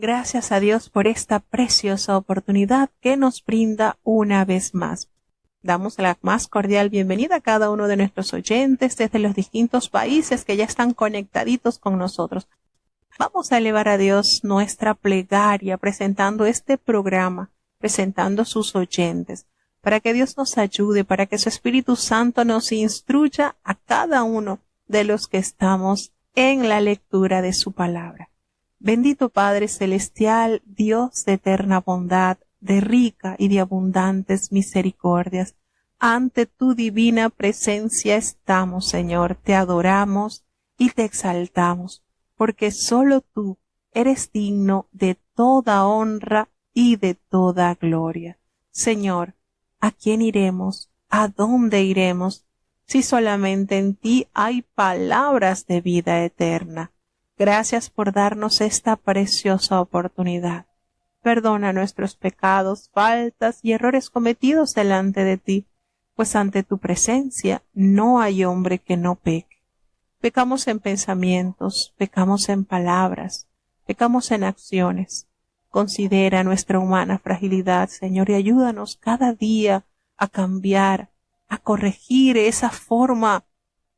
Gracias a Dios por esta preciosa oportunidad que nos brinda una vez más. Damos la más cordial bienvenida a cada uno de nuestros oyentes desde los distintos países que ya están conectaditos con nosotros. Vamos a elevar a Dios nuestra plegaria presentando este programa, presentando sus oyentes, para que Dios nos ayude, para que su Espíritu Santo nos instruya a cada uno de los que estamos en la lectura de su palabra. Bendito Padre Celestial, Dios de eterna bondad, de rica y de abundantes misericordias, ante tu divina presencia estamos, Señor, te adoramos y te exaltamos, porque solo tú eres digno de toda honra y de toda gloria. Señor, ¿a quién iremos? ¿A dónde iremos? Si solamente en ti hay palabras de vida eterna. Gracias por darnos esta preciosa oportunidad. Perdona nuestros pecados, faltas y errores cometidos delante de ti, pues ante tu presencia no hay hombre que no peque. Pecamos en pensamientos, pecamos en palabras, pecamos en acciones. Considera nuestra humana fragilidad, Señor, y ayúdanos cada día a cambiar, a corregir esa forma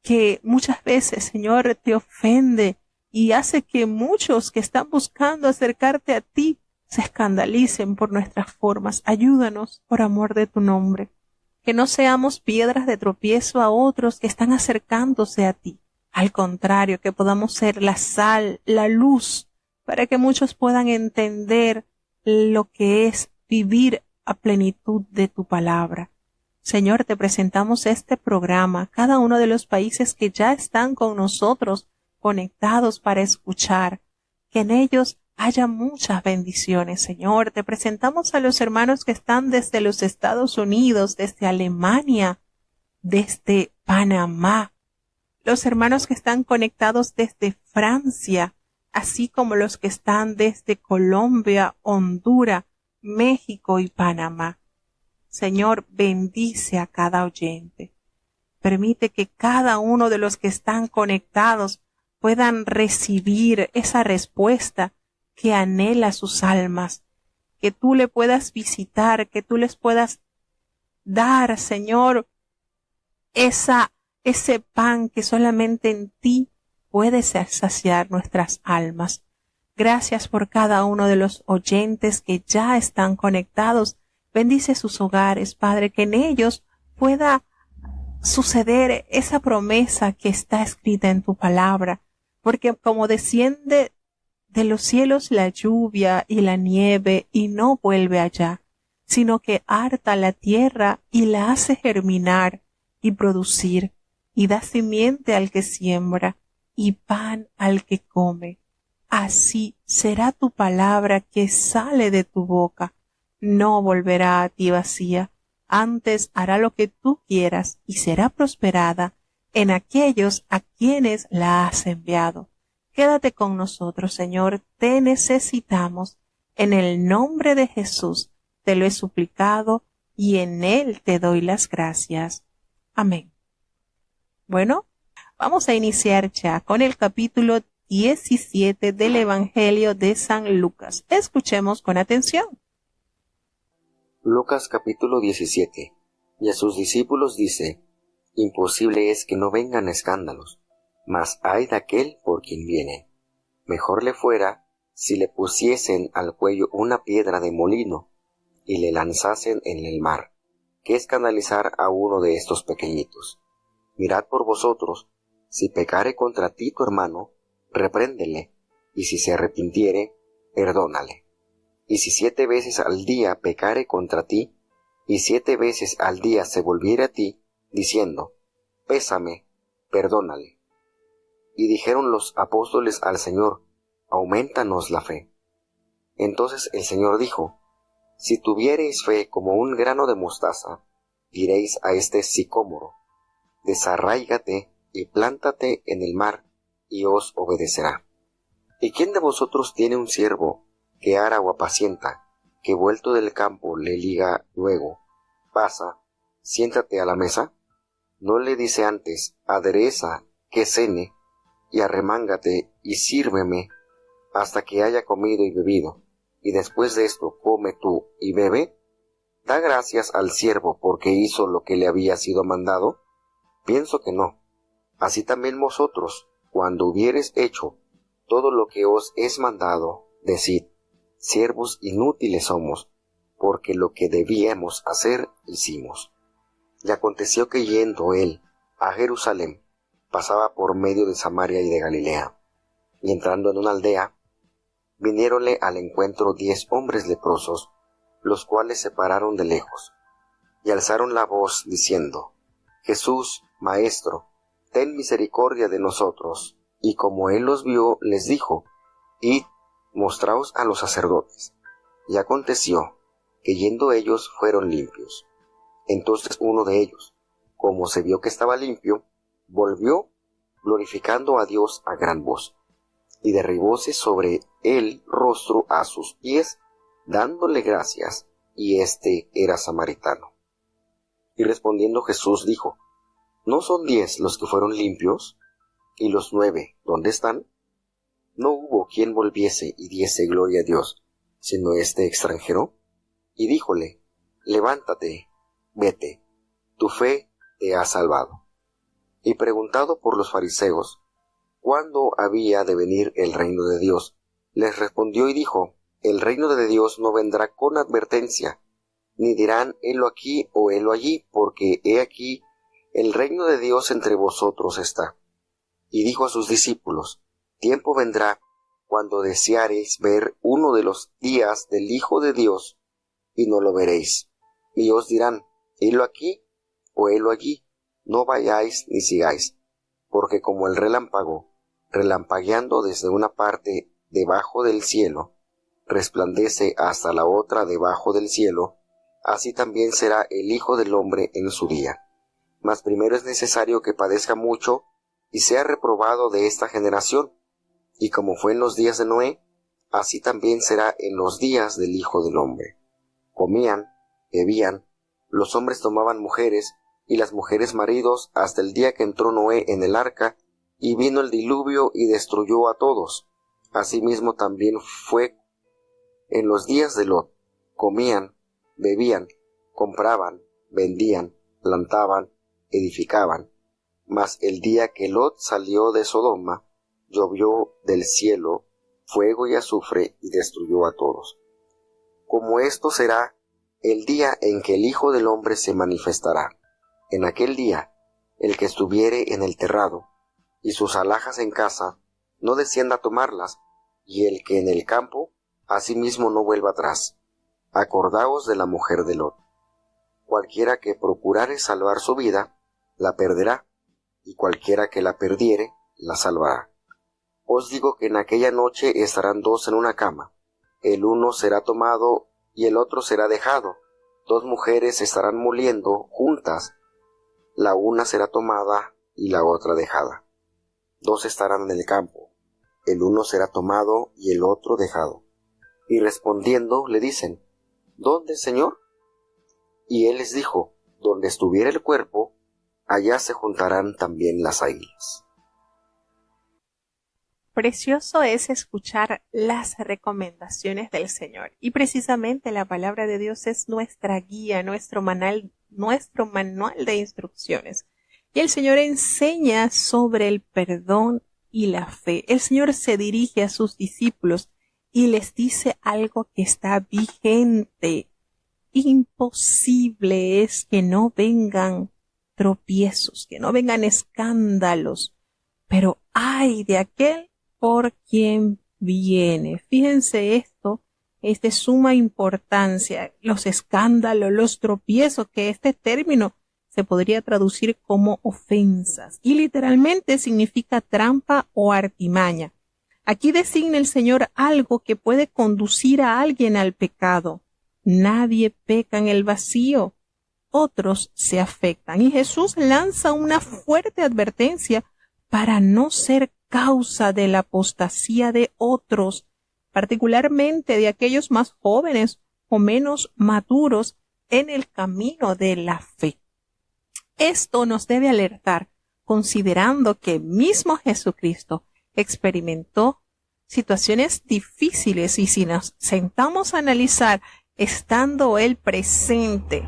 que muchas veces, Señor, te ofende y hace que muchos que están buscando acercarte a ti se escandalicen por nuestras formas. Ayúdanos por amor de tu nombre. Que no seamos piedras de tropiezo a otros que están acercándose a ti. Al contrario, que podamos ser la sal, la luz, para que muchos puedan entender lo que es vivir a plenitud de tu palabra. Señor, te presentamos este programa, cada uno de los países que ya están con nosotros conectados para escuchar, que en ellos haya muchas bendiciones, Señor. Te presentamos a los hermanos que están desde los Estados Unidos, desde Alemania, desde Panamá, los hermanos que están conectados desde Francia, así como los que están desde Colombia, Honduras, México y Panamá. Señor, bendice a cada oyente. Permite que cada uno de los que están conectados puedan recibir esa respuesta que anhela sus almas, que tú le puedas visitar, que tú les puedas dar, Señor, ese pan que solamente en ti puedes saciar nuestras almas. Gracias por cada uno de los oyentes que ya están conectados. Bendice sus hogares, Padre, que en ellos pueda suceder esa promesa que está escrita en tu palabra, porque como desciende de los cielos la lluvia y la nieve y no vuelve allá, sino que harta la tierra y la hace germinar y producir, y da simiente al que siembra y pan al que come. Así será tu palabra que sale de tu boca. No volverá a ti vacía, antes hará lo que tú quieras y será prosperada en aquellos a quienes la has enviado. Quédate con nosotros, Señor, te necesitamos. En el nombre de Jesús te lo he suplicado y en él te doy las gracias. Amén. Bueno, vamos a iniciar ya con el capítulo 17 del Evangelio de San Lucas. Escuchemos con atención. Lucas capítulo 17. Y a sus discípulos dice: Imposible es que no vengan escándalos, mas ay de aquel por quien vienen. Mejor le fuera si le pusiesen al cuello una piedra de molino y le lanzasen en el mar, que escandalizar a uno de estos pequeñitos. Mirad por vosotros, si pecare contra ti tu hermano, repréndele, y si se arrepintiere, perdónale. Y si 7 veces al día pecare contra ti, y 7 veces al día se volviere a ti, diciendo: Pésame, perdónale. Y dijeron los apóstoles al Señor: Aumentanos la fe. Entonces el Señor dijo: Si tuviereis fe como un grano de mostaza, diréis a este sicómoro: Desarráigate y plántate en el mar, y os obedecerá. ¿Y quién de vosotros tiene un siervo que ara o apacienta, que vuelto del campo le diga luego: Pasa, siéntate a la mesa? ¿No le dice antes: Adereza, que cene, y arremángate, y sírveme? hasta que haya comido y bebido, y después de esto come tú y bebe? ¿Da gracias al siervo porque hizo lo que le había sido mandado? Pienso que no. Así también vosotros, cuando hubiereis hecho todo lo que os es mandado, decid: siervos inútiles somos, porque lo que debíamos hacer hicimos. Y aconteció que yendo él a Jerusalén, pasaba por medio de Samaria y de Galilea. Y entrando en una aldea, viniéronle al encuentro 10 hombres leprosos, los cuales se pararon de lejos, y alzaron la voz, diciendo: Jesús, Maestro, ten misericordia de nosotros. Y como él los vio, les dijo: Id, mostraos a los sacerdotes. Y aconteció que yendo ellos fueron limpios. Entonces uno de ellos, como se vio que estaba limpio, volvió, glorificando a Dios a gran voz, y derribóse sobre el rostro a sus pies, dándole gracias, y éste era samaritano. Y respondiendo Jesús dijo: ¿No son 10 los que fueron limpios? ¿Y los 9 dónde están? No hubo quien volviese y diese gloria a Dios, sino este extranjero. Y díjole: levántate, vete, tu fe te ha salvado. Y preguntado por los fariseos cuándo había de venir el reino de Dios, les respondió y dijo: el reino de Dios no vendrá con advertencia, ni dirán helo aquí o helo allí, porque he aquí el reino de Dios entre vosotros está. Y dijo a sus discípulos: tiempo vendrá cuando deseareis ver uno de los días del Hijo de Dios, y no lo veréis. Y os dirán: helo aquí o helo allí, no vayáis ni sigáis, porque como el relámpago, relampagueando desde una parte debajo del cielo, resplandece hasta la otra debajo del cielo, así también será el Hijo del Hombre en su día. Mas primero es necesario que padezca mucho y sea reprobado de esta generación. Y como fue en los días de Noé, así también será en los días del Hijo del Hombre. Comían, bebían, los hombres tomaban mujeres, y las mujeres maridos, hasta el día que entró Noé en el arca, y vino el diluvio y destruyó a todos. Asimismo también fue en los días de Lot. Comían, bebían, compraban, vendían, plantaban, edificaban. Mas el día que Lot salió de Sodoma, llovió del cielo fuego y azufre y destruyó a todos. Como esto será el día en que el Hijo del Hombre se manifestará. En aquel día, el que estuviere en el terrado, y sus alhajas en casa, no descienda a tomarlas, y el que en el campo, asimismo no vuelva atrás. Acordaos de la mujer de Lot. Cualquiera que procurare salvar su vida, la perderá, y cualquiera que la perdiere, la salvará. Os digo que en aquella noche estarán 2 en una cama, el uno será tomado y el otro será dejado. 2 mujeres estarán moliendo juntas, la una será tomada y la otra dejada. 2 estarán en el campo, el uno será tomado y el otro dejado. Y respondiendo le dicen: ¿dónde, Señor? Y él les dijo: donde estuviera el cuerpo, allá se juntarán también las águilas. Precioso es escuchar las recomendaciones del Señor. Y precisamente la palabra de Dios es nuestra guía, nuestro manual de instrucciones. Y el Señor enseña sobre el perdón y la fe. El Señor se dirige a sus discípulos y les dice algo que está vigente. Imposible es que no vengan tropiezos, que no vengan escándalos, pero ay de aquel por quien viene. Fíjense esto, es de suma importancia, los escándalos, los tropiezos, que este término se podría traducir como ofensas y literalmente significa trampa o artimaña. Aquí designa el Señor algo que puede conducir a alguien al pecado. Nadie peca en el vacío, otros se afectan. Y Jesús lanza una fuerte advertencia para no ser causa de la apostasía de otros, particularmente de aquellos más jóvenes o menos maduros en el camino de la fe. Esto nos debe alertar, considerando que mismo Jesucristo experimentó situaciones difíciles, y si nos sentamos a analizar, estando él presente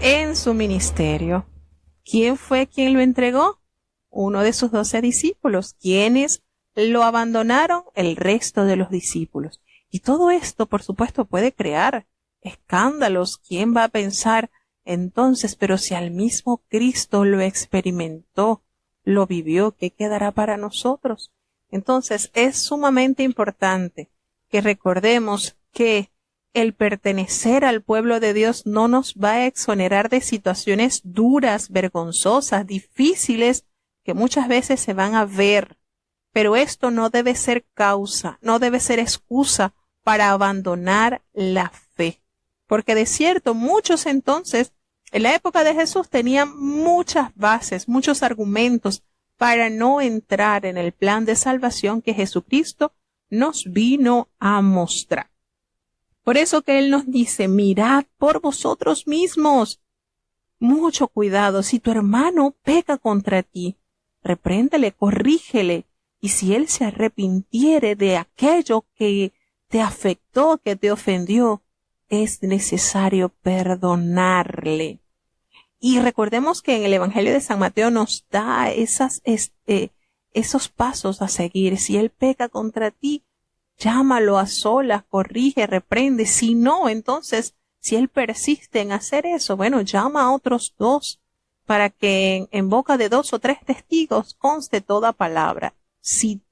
en su ministerio, ¿quién fue quien lo entregó? Uno de sus 12 discípulos. ¿Quiénes lo abandonaron? El resto de los discípulos. Y todo esto, por supuesto, puede crear escándalos. ¿Quién va a pensar entonces, pero si al mismo Cristo lo experimentó, lo vivió, qué quedará para nosotros? Entonces, es sumamente importante que recordemos que el pertenecer al pueblo de Dios no nos va a exonerar de situaciones duras, vergonzosas, difíciles, que muchas veces se van a ver. Pero esto no debe ser causa, no debe ser excusa para abandonar la fe. Porque de cierto, muchos entonces, en la época de Jesús, tenían muchas bases, muchos argumentos para no entrar en el plan de salvación que Jesucristo nos vino a mostrar. Por eso que Él nos dice, mirad por vosotros mismos. Mucho cuidado, si tu hermano peca contra ti, repréndele, corrígele, y si él se arrepintiere de aquello que te afectó, que te ofendió, es necesario perdonarle. Y recordemos que en el Evangelio de San Mateo nos da esos pasos a seguir. Si él peca contra ti, llámalo a solas, corrige, reprende. Si no, entonces, si él persiste en hacer eso, bueno, llama a otros 2 para que en boca de 2 o 3 testigos conste toda palabra. Si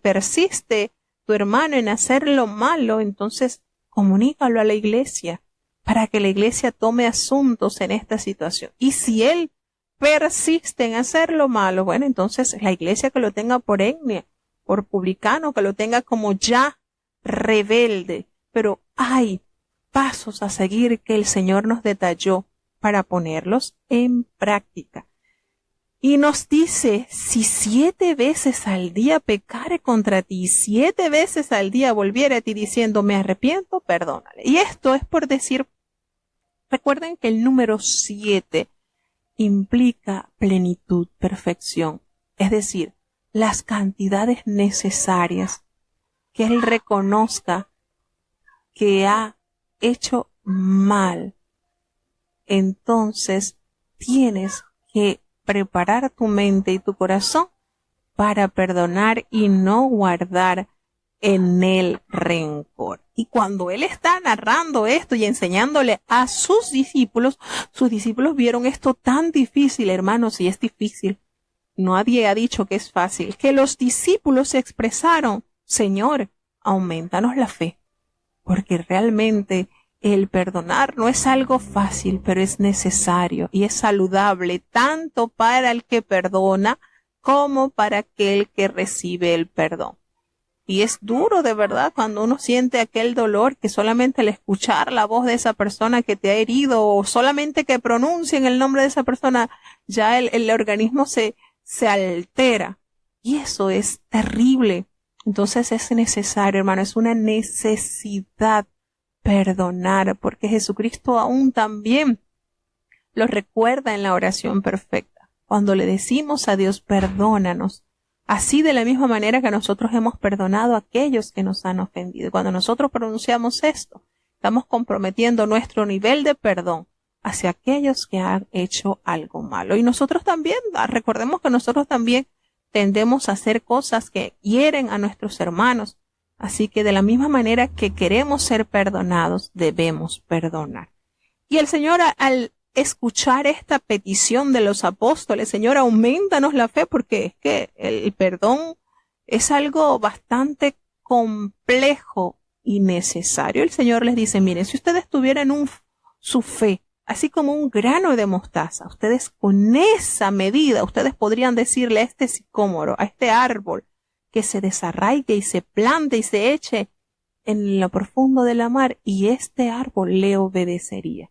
persiste tu hermano en hacer lo malo, entonces comunícalo a la iglesia para que la iglesia tome asuntos en esta situación. Y si él persiste en hacer lo malo, bueno, entonces la iglesia que lo tenga por etnia, por publicano, que lo tenga como ya rebelde. Pero hay pasos a seguir que el Señor nos detalló para ponerlos en práctica. Y nos dice, si 7 veces al día pecare contra ti, 7 veces al día volviere a ti diciendo, me arrepiento, perdónale. Y esto es por decir, recuerden que el número 7 implica plenitud, perfección. Es decir, las cantidades necesarias que él reconozca que ha hecho mal. Entonces, tienes que preparar tu mente y tu corazón para perdonar y no guardar en él rencor. Y cuando él está narrando esto y enseñándole a sus discípulos vieron esto tan difícil, hermanos, y es difícil. Nadie ha dicho que es fácil. Que los discípulos se expresaron, Señor, aumentanos la fe, porque realmente el perdonar no es algo fácil, pero es necesario y es saludable tanto para el que perdona como para aquel que recibe el perdón. Y es duro de verdad cuando uno siente aquel dolor que solamente al escuchar la voz de esa persona que te ha herido o solamente que pronuncien el nombre de esa persona, ya el organismo se altera. Y eso es terrible. Entonces es necesario, hermano, es una necesidad perdonar, porque Jesucristo aún también lo recuerda en la oración perfecta. Cuando le decimos a Dios, perdónanos, así de la misma manera que nosotros hemos perdonado a aquellos que nos han ofendido. Cuando nosotros pronunciamos esto, estamos comprometiendo nuestro nivel de perdón hacia aquellos que han hecho algo malo. Y nosotros también, recordemos que nosotros también tendemos a hacer cosas que hieren a nuestros hermanos. Así que de la misma manera que queremos ser perdonados, debemos perdonar. Y el Señor, al escuchar esta petición de los apóstoles, Señor, aumentanos la fe, porque es que el perdón es algo bastante complejo y necesario. El Señor les dice, miren, si ustedes tuvieran su fe, así como un grano de mostaza, ustedes con esa medida, ustedes podrían decirle a este sicómoro, a este árbol, que se desarraigue y se plante y se eche en lo profundo de la mar, y este árbol le obedecería.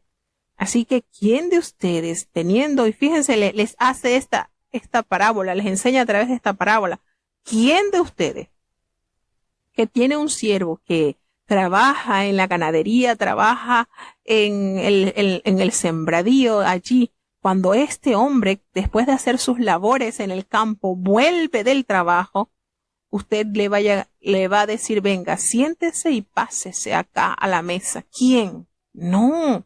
Así que, ¿quién de ustedes, teniendo, y fíjense, les hace esta parábola, les enseña a través de esta parábola, ¿quién de ustedes que tiene un siervo que trabaja en la ganadería, trabaja en el sembradío allí, cuando este hombre, después de hacer sus labores en el campo, vuelve del trabajo, usted le va a decir, venga, siéntese y pásese acá a la mesa. ¿Quién? No.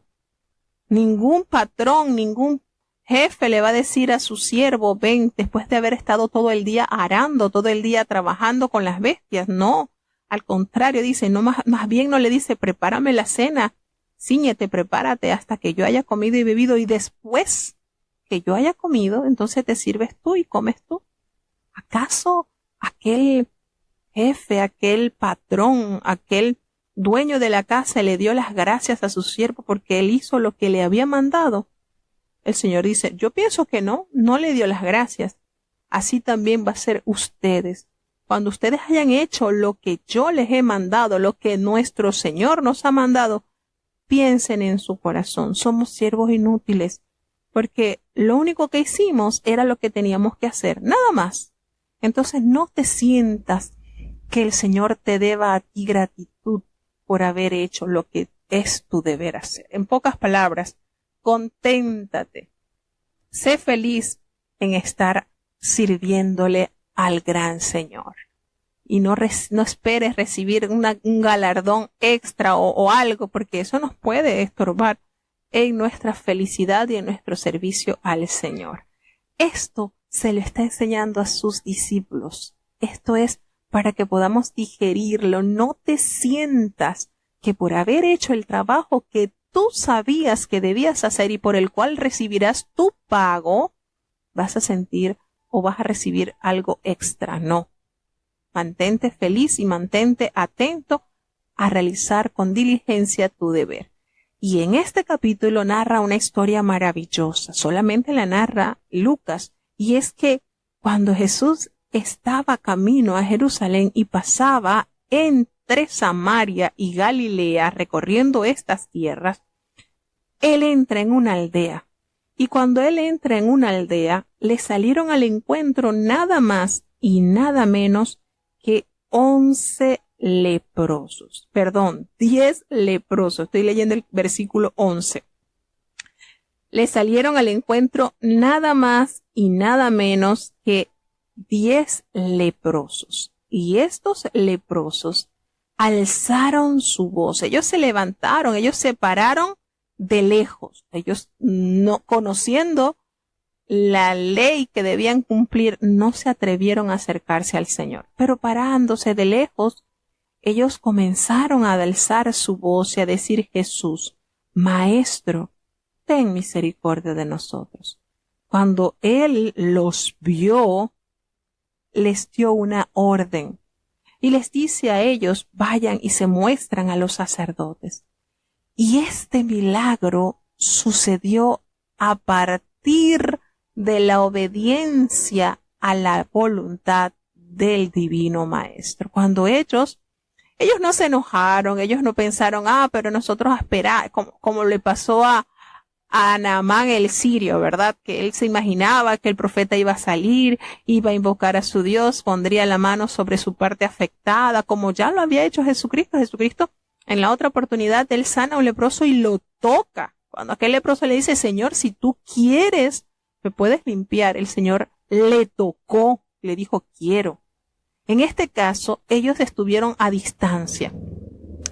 Ningún patrón, ningún jefe le va a decir a su siervo, ven, después de haber estado todo el día arando, todo el día trabajando con las bestias. No. Al contrario, dice, no, más bien no le dice, prepárame la cena, cíñete, prepárate hasta que yo haya comido y bebido, y después que yo haya comido, entonces te sirves tú y comes tú. ¿Acaso aquel jefe, aquel patrón, aquel dueño de la casa le dio las gracias a su siervo porque él hizo lo que le había mandado? El Señor dice, yo pienso que no le dio las gracias. Así también va a ser ustedes. Cuando ustedes hayan hecho lo que yo les he mandado, lo que nuestro Señor nos ha mandado, piensen en su corazón, somos siervos inútiles, porque lo único que hicimos era lo que teníamos que hacer, nada más. Entonces no te sientas que el Señor te deba a ti gratitud por haber hecho lo que es tu deber hacer. En pocas palabras, conténtate, sé feliz en estar sirviéndole al gran Señor. Y no esperes recibir un galardón extra o algo, porque eso nos puede estorbar en nuestra felicidad y en nuestro servicio al Señor. Esto se lo está enseñando a sus discípulos. Esto es para que podamos digerirlo. No te sientas que por haber hecho el trabajo que tú sabías que debías hacer y por el cual recibirás tu pago, vas a sentir o vas a recibir algo extra. No. Mantente feliz y mantente atento a realizar con diligencia tu deber. Y en este capítulo narra una historia maravillosa. Solamente la narra Lucas. Y es que cuando Jesús estaba camino a Jerusalén y pasaba entre Samaria y Galilea recorriendo estas tierras, él entra en una aldea. Y cuando él entra en una aldea, le salieron al encuentro nada más y nada menos que 10 leprosos. Estoy leyendo el versículo 11. Le salieron al encuentro nada más y nada menos que 10 leprosos. Y estos leprosos alzaron su voz. Ellos se levantaron, ellos se pararon de lejos. Ellos, no conociendo la ley que debían cumplir, no se atrevieron a acercarse al Señor. Pero parándose de lejos, ellos comenzaron a alzar su voz y a decir, Jesús, Maestro, ten misericordia de nosotros. Cuando Él los vio, les dio una orden y les dice a ellos, vayan y se muestran a los sacerdotes. Y este milagro sucedió a partir de la obediencia a la voluntad del Divino Maestro. Cuando ellos no se enojaron, ellos no pensaron, pero nosotros esperamos, como le pasó a Naamán el sirio, ¿verdad? Que él se imaginaba que el profeta iba a salir, iba a invocar a su Dios, pondría la mano sobre su parte afectada, como ya lo había hecho Jesucristo. Jesucristo, en la otra oportunidad, él sana a un leproso y lo toca. Cuando aquel leproso le dice, Señor, si tú quieres, me puedes limpiar. El Señor le tocó, le dijo, quiero. En este caso, ellos estuvieron a distancia.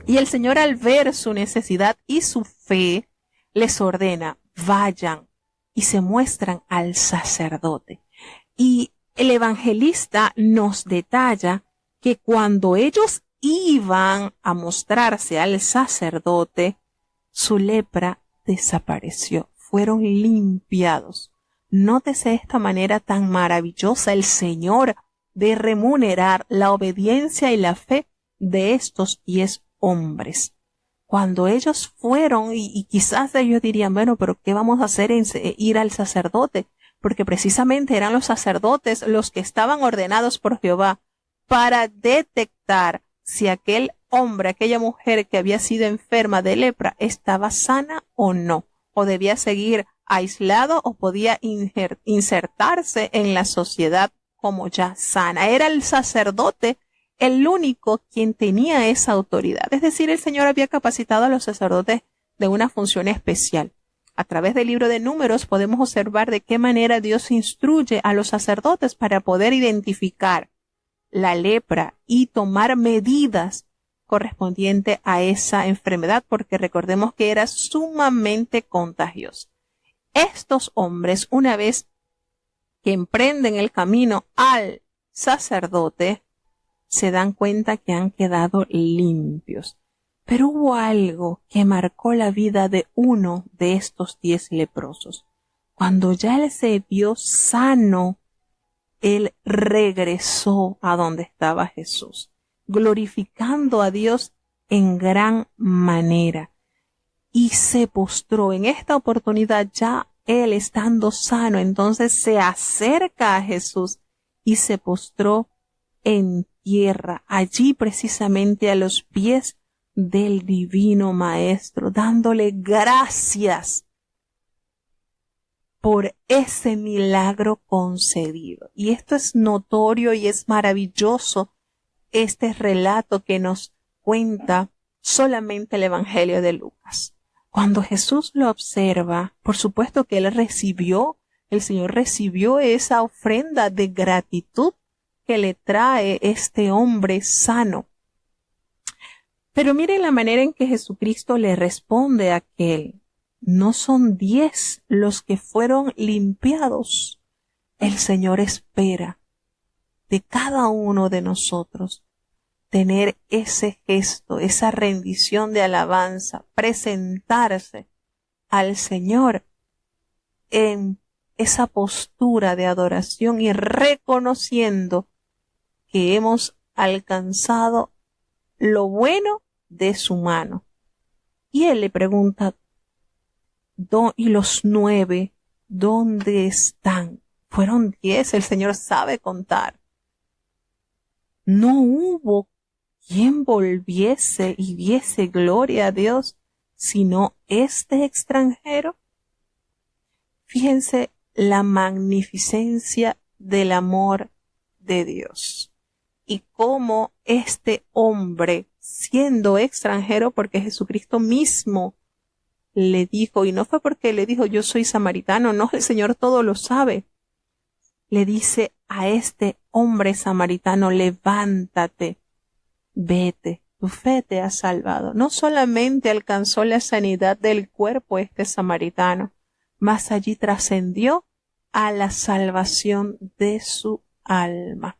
Y el Señor, al ver su necesidad y su fe, les ordena, vayan y se muestran al sacerdote. Y el evangelista nos detalla que cuando ellos iban a mostrarse al sacerdote, su lepra desapareció, fueron limpiados. Nótese esta manera tan maravillosa el Señor de remunerar la obediencia y la fe de estos 10 hombres. Cuando ellos fueron, y quizás ellos dirían, bueno, pero ¿qué vamos a hacer en ir al sacerdote? Porque precisamente eran los sacerdotes los que estaban ordenados por Jehová para detectar si aquel hombre, aquella mujer que había sido enferma de lepra, estaba sana o no, o debía seguir aislado o podía insertarse en la sociedad como ya sana. Era el sacerdote el único quien tenía esa autoridad. Es decir, el Señor había capacitado a los sacerdotes de una función especial. A través del libro de Números podemos observar de qué manera Dios instruye a los sacerdotes para poder identificar la lepra y tomar medidas correspondientes a esa enfermedad, porque recordemos que era sumamente contagiosa. Estos hombres, una vez que emprenden el camino al sacerdote, se dan cuenta que han quedado limpios. Pero hubo algo que marcó la vida de uno de estos 10 leprosos. Cuando ya él se vio sano, él regresó a donde estaba Jesús, glorificando a Dios en gran manera, y se postró. En esta oportunidad, ya él estando sano, entonces se acerca a Jesús y se postró en tierra, allí precisamente a los pies del divino Maestro, dándole gracias por ese milagro concedido. Y esto es notorio y es maravilloso, este relato que nos cuenta solamente el Evangelio de Lucas. Cuando Jesús lo observa, por supuesto que el Señor recibió esa ofrenda de gratitud que le trae este hombre sano. Pero miren la manera en que Jesucristo le responde a aquel. No son 10 los que fueron limpiados. El Señor espera de cada uno de nosotros tener ese gesto, esa rendición de alabanza, presentarse al Señor en esa postura de adoración y reconociendo que hemos alcanzado lo bueno de su mano. Y él le pregunta, ¿y los 9 dónde están? Fueron 10, el Señor sabe contar. No hubo quien volviese y diese gloria a Dios, sino este extranjero. Fíjense la magnificencia del amor de Dios y cómo este hombre, siendo extranjero, porque Jesucristo mismo le dijo, y no fue porque le dijo yo soy samaritano, no, el Señor todo lo sabe, le dice a este hombre samaritano, levántate, vete, tu fe te ha salvado. No solamente alcanzó la sanidad del cuerpo este samaritano, mas allí trascendió a la salvación de su alma.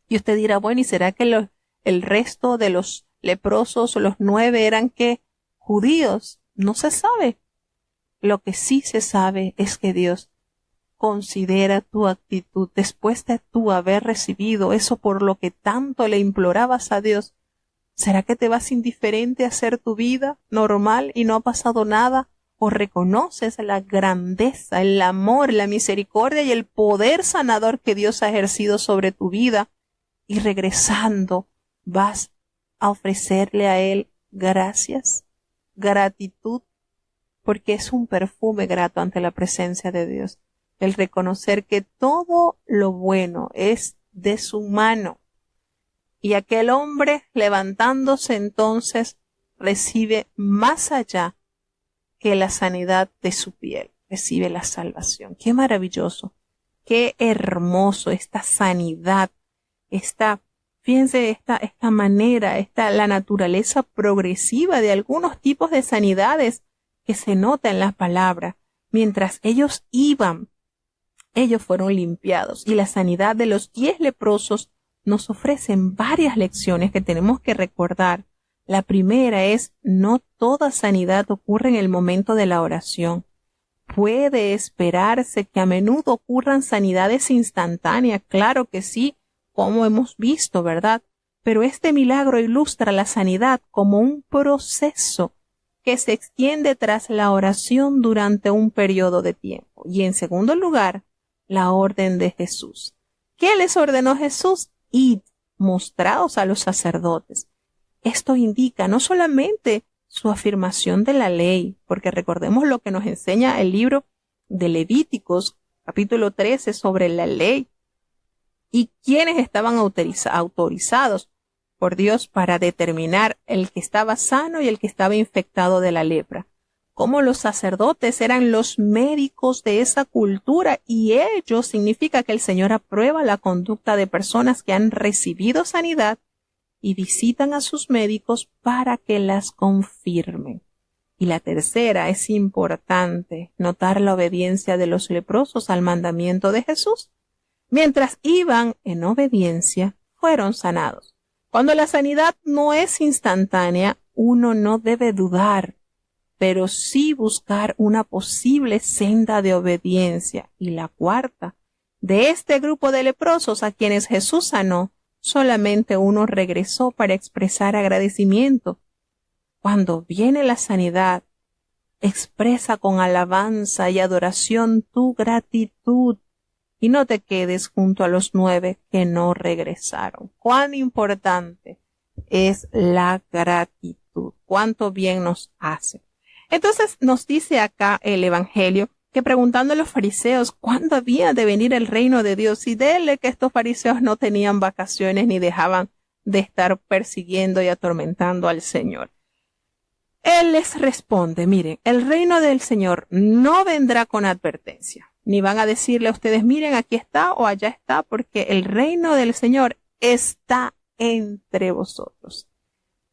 Y usted dirá, bueno, ¿y será que el resto de los leprosos, los 9, eran qué? Judíos? No se sabe. Lo que sí se sabe es que Dios considera tu actitud después de tú haber recibido eso por lo que tanto le implorabas a Dios. ¿Será que te vas indiferente a hacer tu vida normal y no ha pasado nada? ¿O reconoces la grandeza, el amor, la misericordia y el poder sanador que Dios ha ejercido sobre tu vida? Y regresando vas a ofrecerle a Él gracias, gratitud, porque es un perfume grato ante la presencia de Dios. El reconocer que todo lo bueno es de su mano. Y aquel hombre, levantándose entonces, recibe más allá que la sanidad de su piel, recibe la salvación. Qué maravilloso, qué hermoso esta sanidad, fíjense esta manera, la naturaleza progresiva de algunos tipos de sanidades que se nota en la palabra. Mientras ellos iban, ellos fueron limpiados, y la sanidad de los 10 leprosos nos ofrecen varias lecciones que tenemos que recordar. La primera es, no toda sanidad ocurre en el momento de la oración. Puede esperarse que a menudo ocurran sanidades instantáneas, claro que sí, como hemos visto, ¿verdad? Pero este milagro ilustra la sanidad como un proceso que se extiende tras la oración durante un periodo de tiempo. Y en segundo lugar, la orden de Jesús. ¿Qué les ordenó Jesús? Id, mostraos a los sacerdotes. Esto indica no solamente su afirmación de la ley, porque recordemos lo que nos enseña el libro de Levíticos, capítulo 13, sobre la ley, y quienes estaban autorizados por Dios para determinar el que estaba sano y el que estaba infectado de la lepra. cómo los sacerdotes eran los médicos de esa cultura y ello significa que el Señor aprueba la conducta de personas que han recibido sanidad y visitan a sus médicos para que las confirmen. Y la tercera, es importante notar la obediencia de los leprosos al mandamiento de Jesús. Mientras iban en obediencia, fueron sanados. Cuando la sanidad no es instantánea, uno no debe dudar, pero sí buscar una posible senda de obediencia. Y la cuarta, de este grupo de leprosos a quienes Jesús sanó, solamente uno regresó para expresar agradecimiento. Cuando viene la sanidad, expresa con alabanza y adoración tu gratitud y no te quedes junto a los 9 que no regresaron. Cuán importante es la gratitud, cuánto bien nos hace. Entonces nos dice acá el Evangelio que preguntando a los fariseos cuándo había de venir el reino de Dios, y dele que estos fariseos no tenían vacaciones ni dejaban de estar persiguiendo y atormentando al Señor. Él les responde, miren, el reino del Señor no vendrá con advertencia, ni van a decirle a ustedes, miren, aquí está o allá está, porque el reino del Señor está entre vosotros.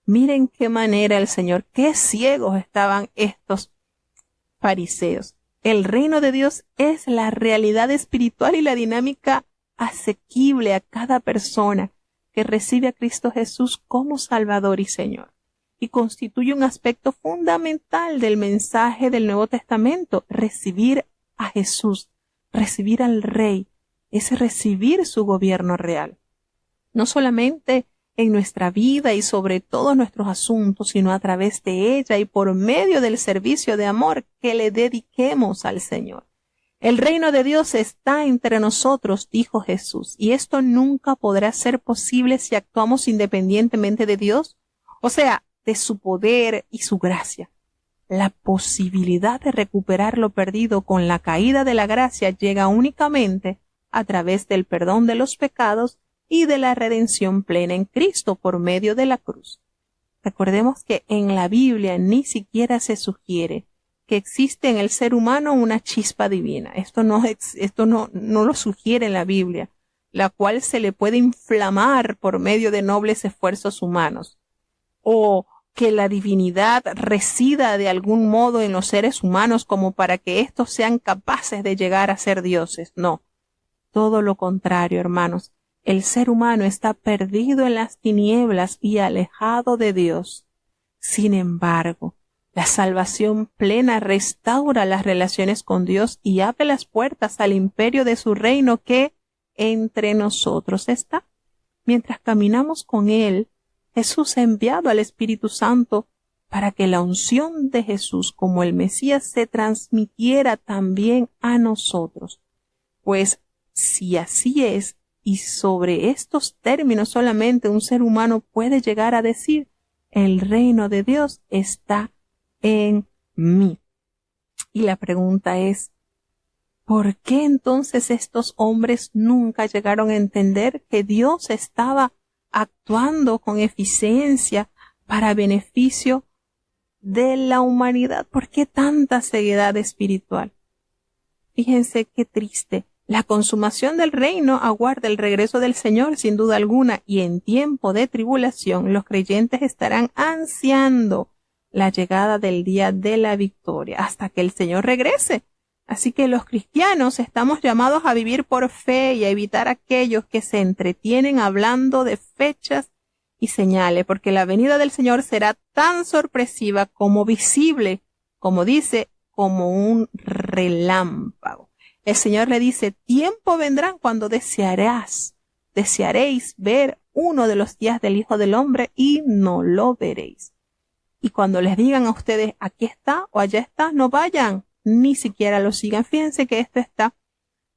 Miren qué manera el Señor, qué ciegos estaban estos fariseos. El reino de Dios es la realidad espiritual y la dinámica asequible a cada persona que recibe a Cristo Jesús como Salvador y Señor. Y constituye un aspecto fundamental del mensaje del Nuevo Testamento. Recibir a Jesús, recibir al Rey, es recibir su gobierno real. No solamente en nuestra vida y sobre todos nuestros asuntos, sino a través de ella y por medio del servicio de amor que le dediquemos al Señor. El reino de Dios está entre nosotros, dijo Jesús, y esto nunca podrá ser posible si actuamos independientemente de Dios, o sea, de su poder y su gracia. La posibilidad de recuperar lo perdido con la caída de la gracia llega únicamente a través del perdón de los pecados y de la redención plena en Cristo por medio de la cruz. Recordemos que en la Biblia ni siquiera se sugiere que existe en el ser humano una chispa divina. Esto no lo sugiere en la Biblia, la cual se le puede inflamar por medio de nobles esfuerzos humanos, o que la divinidad resida de algún modo en los seres humanos como para que éstos sean capaces de llegar a ser dioses. No, todo lo contrario, hermanos. El ser humano está perdido en las tinieblas y alejado de Dios. Sin embargo, la salvación plena restaura las relaciones con Dios y abre las puertas al imperio de su reino que entre nosotros está. Mientras caminamos con Él, Jesús ha enviado al Espíritu Santo para que la unción de Jesús como el Mesías se transmitiera también a nosotros. Pues si así es, y sobre estos términos solamente un ser humano puede llegar a decir, el reino de Dios está en mí. Y la pregunta es, ¿por qué entonces estos hombres nunca llegaron a entender que Dios estaba actuando con eficiencia para beneficio de la humanidad? ¿Por qué tanta ceguedad espiritual? Fíjense qué triste. La consumación del reino aguarda el regreso del Señor sin duda alguna, y en tiempo de tribulación los creyentes estarán ansiando la llegada del día de la victoria hasta que el Señor regrese. Así que los cristianos estamos llamados a vivir por fe y a evitar aquellos que se entretienen hablando de fechas y señales, porque la venida del Señor será tan sorpresiva como visible, como dice, como un relámpago. El Señor le dice, tiempo vendrán cuando desearéis ver uno de los días del Hijo del Hombre y no lo veréis. Y cuando les digan a ustedes, aquí está o allá está, no vayan, ni siquiera lo sigan. Fíjense que esto está,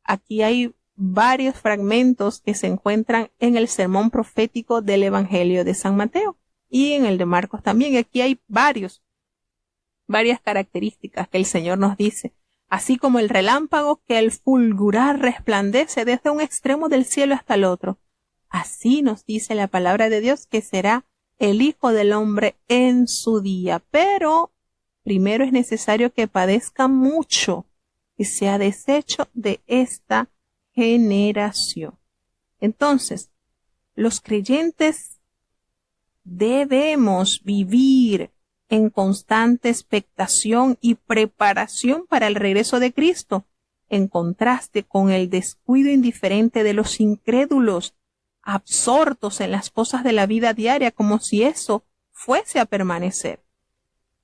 aquí hay varios fragmentos que se encuentran en el sermón profético del Evangelio de San Mateo y en el de Marcos también. Aquí hay varias características que el Señor nos dice. Así como el relámpago que al fulgurar resplandece desde un extremo del cielo hasta el otro. Así nos dice la palabra de Dios que será el Hijo del Hombre en su día. Pero primero es necesario que padezca mucho y sea deshecho de esta generación. Entonces, los creyentes debemos vivir en constante expectación y preparación para el regreso de Cristo, en contraste con el descuido indiferente de los incrédulos, absortos en las cosas de la vida diaria, como si eso fuese a permanecer.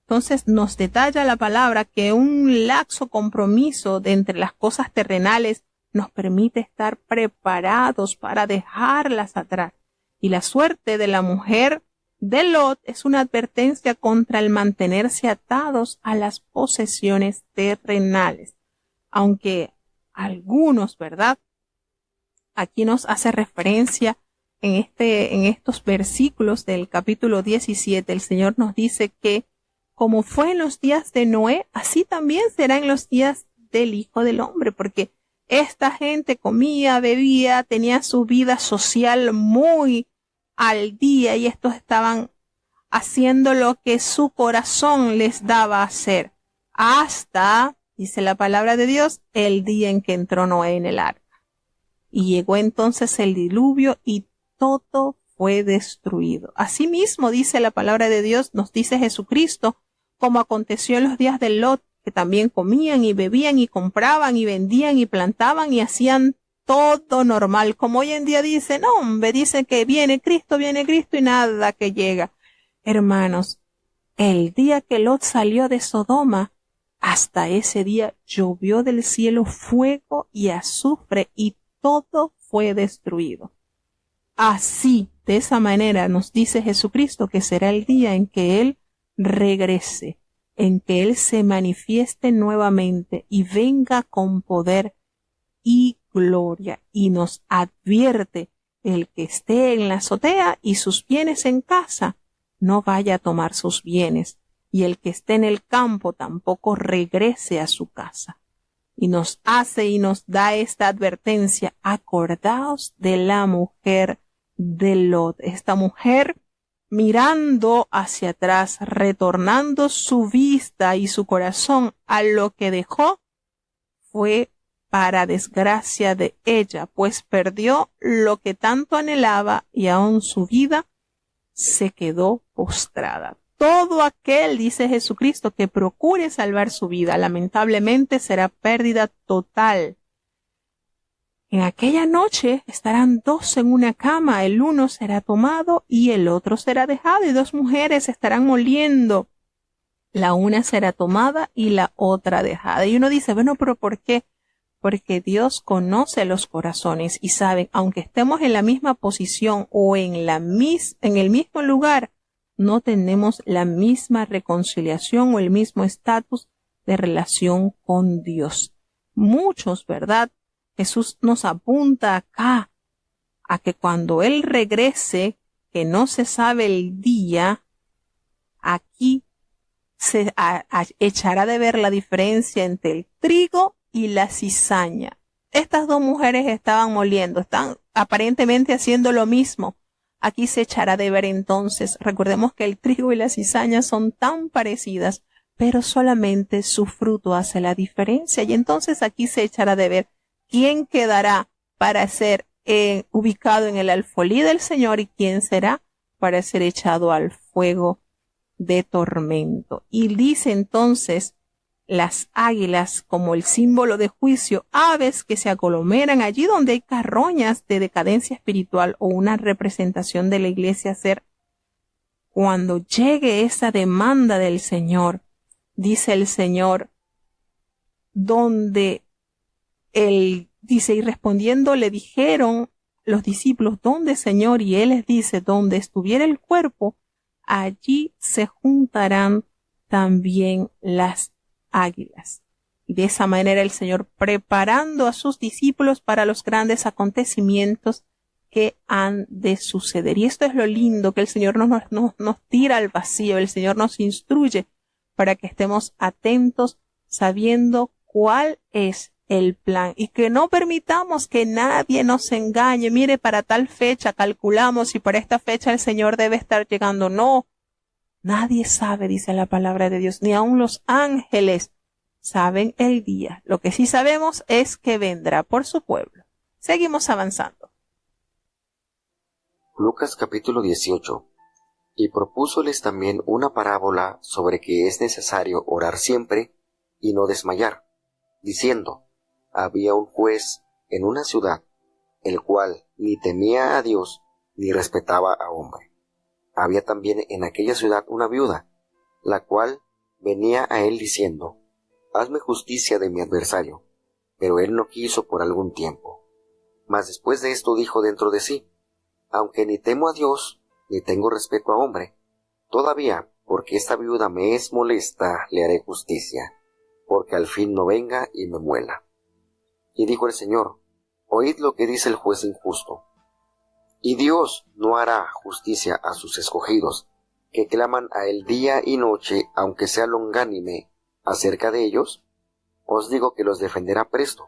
Entonces nos detalla la palabra que un laxo compromiso de entre las cosas terrenales nos permite estar preparados para dejarlas atrás. Y la suerte de la mujer de Lot es una advertencia contra el mantenerse atados a las posesiones terrenales. Aunque algunos, ¿verdad? Aquí nos hace referencia en estos versículos del capítulo 17, el Señor nos dice que como fue en los días de Noé, así también será en los días del Hijo del Hombre, porque esta gente comía, bebía, tenía su vida social muy al día y estos estaban haciendo lo que su corazón les daba a hacer, hasta, dice la palabra de Dios, el día en que entró Noé en el arca. Y llegó entonces el diluvio y todo fue destruido. Asimismo, dice la palabra de Dios, nos dice Jesucristo, como aconteció en los días de Lot, que también comían y bebían y compraban y vendían y plantaban y hacían todo normal, como hoy en día dicen, no, hombre, dicen que viene Cristo y nada que llega. Hermanos, el día que Lot salió de Sodoma, hasta ese día llovió del cielo fuego y azufre y todo fue destruido. Así, de esa manera nos dice Jesucristo que será el día en que Él regrese, en que Él se manifieste nuevamente y venga con poder y gloria, y nos advierte: el que esté en la azotea y sus bienes en casa, no vaya a tomar sus bienes, y el que esté en el campo tampoco regrese a su casa. Y nos hace y nos da esta advertencia: acordaos de la mujer de Lot, esta mujer mirando hacia atrás, retornando su vista y su corazón a lo que dejó, fue para desgracia de ella, pues perdió lo que tanto anhelaba y aún su vida se quedó postrada. Todo aquel, dice Jesucristo, que procure salvar su vida, lamentablemente será pérdida total. En aquella noche estarán dos en una cama, el uno será tomado y el otro será dejado, y dos mujeres estarán moliendo, la una será tomada y la otra dejada. Y uno dice, bueno, pero ¿por qué? Porque Dios conoce los corazones y sabe, aunque estemos en la misma posición o en el mismo lugar, no tenemos la misma reconciliación o el mismo estatus de relación con Dios. Muchos, ¿verdad? Jesús nos apunta acá a que cuando Él regrese, que no se sabe el día, aquí se echará de ver la diferencia entre el trigo y la cizaña. Estas dos mujeres estaban moliendo, están aparentemente haciendo lo mismo. Aquí se echará de ver entonces. Recordemos que el trigo y la cizaña son tan parecidas, pero solamente su fruto hace la diferencia. Y entonces aquí se echará de ver quién quedará para ser ubicado en el alfolí del Señor y quién será para ser echado al fuego de tormento. Y dice entonces las águilas como el símbolo de juicio, aves que se aglomeran allí donde hay carroñas de decadencia espiritual o una representación de la iglesia ser. Cuando llegue esa demanda del Señor, dice el Señor, donde Él dice, y respondiendo le dijeron los discípulos, ¿dónde, Señor? Y Él les dice, donde estuviera el cuerpo, allí se juntarán también las águilas. Y de esa manera el Señor preparando a sus discípulos para los grandes acontecimientos que han de suceder. Y esto es lo lindo, que el Señor nos tira al vacío, el Señor nos instruye para que estemos atentos, sabiendo cuál es el plan y que no permitamos que nadie nos engañe. Mire, para tal fecha calculamos y para esta fecha el Señor debe estar llegando. No, Nadie sabe, dice la palabra de Dios, ni aun los ángeles saben el día. Lo que sí sabemos es que vendrá por su pueblo. Seguimos avanzando. Lucas capítulo 18. Y propúsoles también una parábola sobre que es necesario orar siempre y no desmayar, diciendo, había un juez en una ciudad, el cual ni temía a Dios ni respetaba a hombre. Había también en aquella ciudad una viuda, la cual venía a él diciendo, hazme justicia de mi adversario. Pero él no quiso por algún tiempo. Mas después de esto dijo dentro de sí, aunque ni temo a Dios, ni tengo respeto a hombre, todavía, porque esta viuda me es molesta, le haré justicia, porque al fin no venga y me muela. Y dijo el Señor, oíd lo que dice el juez injusto. ¿Y Dios no hará justicia a sus escogidos, que claman a él día y noche, aunque sea longánime acerca de ellos? Os digo que los defenderá presto.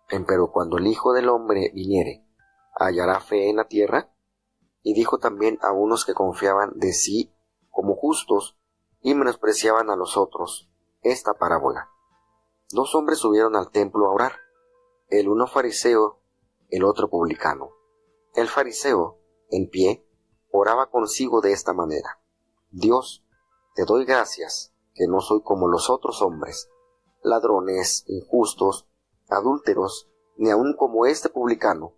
Empero cuando el Hijo del Hombre viniere, ¿hallará fe en la tierra? Y dijo también a unos que confiaban de sí como justos y menospreciaban a los otros esta parábola. 2 hombres subieron al templo a orar, el uno fariseo, el otro publicano. El fariseo, en pie, oraba consigo de esta manera: Dios, te doy gracias, que no soy como los otros hombres, ladrones, injustos, adúlteros, ni aun como este publicano.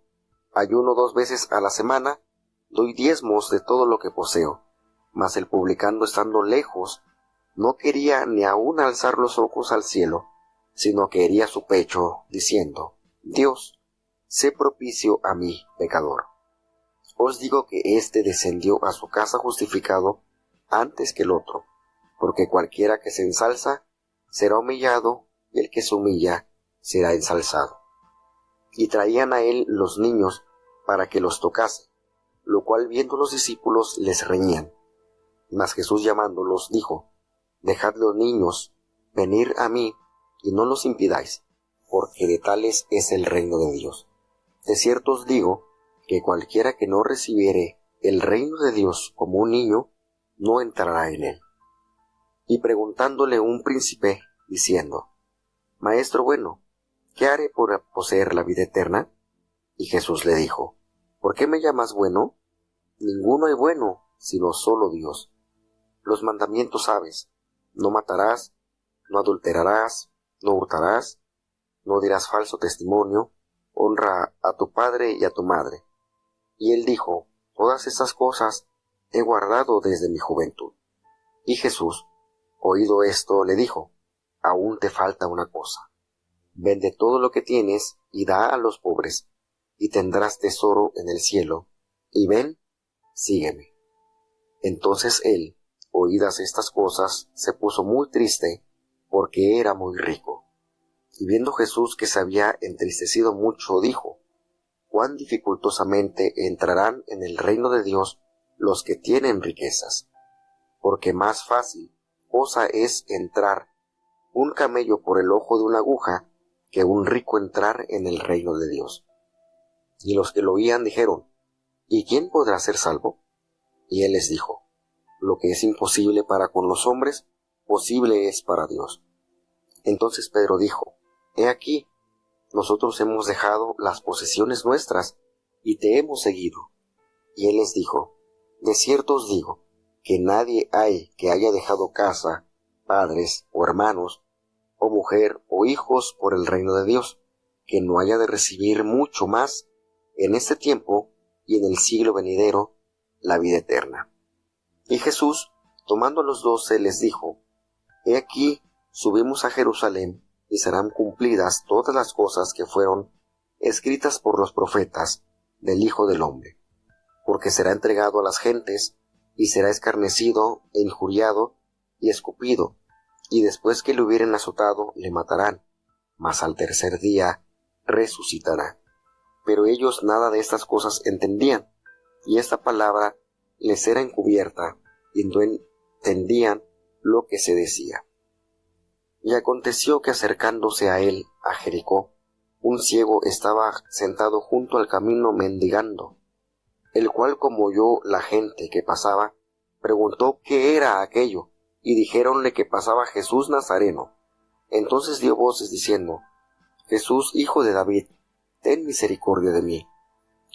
Ayuno 2 veces a la semana, doy diezmos de todo lo que poseo. Mas el publicano, estando lejos, no quería ni aun alzar los ojos al cielo, sino que hería su pecho, diciendo, Dios, sé propicio a mí, pecador. Os digo que éste descendió a su casa justificado antes que el otro, porque cualquiera que se ensalza será humillado, y el que se humilla será ensalzado. Y traían a él los niños para que los tocase, lo cual viendo los discípulos les reñían. Mas Jesús llamándolos dijo, dejad los niños, venid a mí, y no los impidáis, porque de tales es el reino de Dios. De cierto os digo, que cualquiera que no recibiere el reino de Dios como un niño, no entrará en él. Y preguntándole un príncipe, diciendo, Maestro bueno, ¿qué haré por poseer la vida eterna? Y Jesús le dijo, ¿por qué me llamas bueno? Ninguno hay bueno, sino solo Dios. Los mandamientos sabes, no matarás, no adulterarás, no hurtarás, no dirás falso testimonio, honra a tu padre y a tu madre. Y él dijo, todas estas cosas he guardado desde mi juventud. Y Jesús, oído esto, le dijo, aún te falta una cosa. Vende todo lo que tienes y da a los pobres, y tendrás tesoro en el cielo. Y ven, sígueme. Entonces él, oídas estas cosas, se puso muy triste, porque era muy rico. Y viendo Jesús que se había entristecido mucho, dijo, cuán dificultosamente entrarán en el reino de Dios los que tienen riquezas. Porque más fácil cosa es entrar un camello por el ojo de una aguja, que un rico entrar en el reino de Dios. Y los que lo oían dijeron, ¿y quién podrá ser salvo? Y él les dijo, lo que es imposible para con los hombres, posible es para Dios. Entonces Pedro dijo, he aquí, nosotros hemos dejado las posesiones nuestras, y te hemos seguido. Y él les dijo, de cierto os digo, que nadie hay que haya dejado casa, padres o hermanos, o mujer o hijos por el reino de Dios, que no haya de recibir mucho más en este tiempo y en el siglo venidero la vida eterna. Y Jesús, tomando a los 12, les dijo, he aquí, subimos a Jerusalén, y serán cumplidas todas las cosas que fueron escritas por los profetas del Hijo del Hombre. Porque será entregado a las gentes, y será escarnecido, e injuriado, y escupido, y después que le hubieren azotado, le matarán, mas al tercer día resucitará. Pero ellos nada de estas cosas entendían, y esta palabra les era encubierta, y no entendían lo que se decía. Y aconteció que acercándose a él, a Jericó, un ciego estaba sentado junto al camino mendigando, el cual como oyó la gente que pasaba, preguntó qué era aquello, y dijéronle que pasaba Jesús Nazareno. Entonces dio voces diciendo: Jesús, hijo de David, ten misericordia de mí.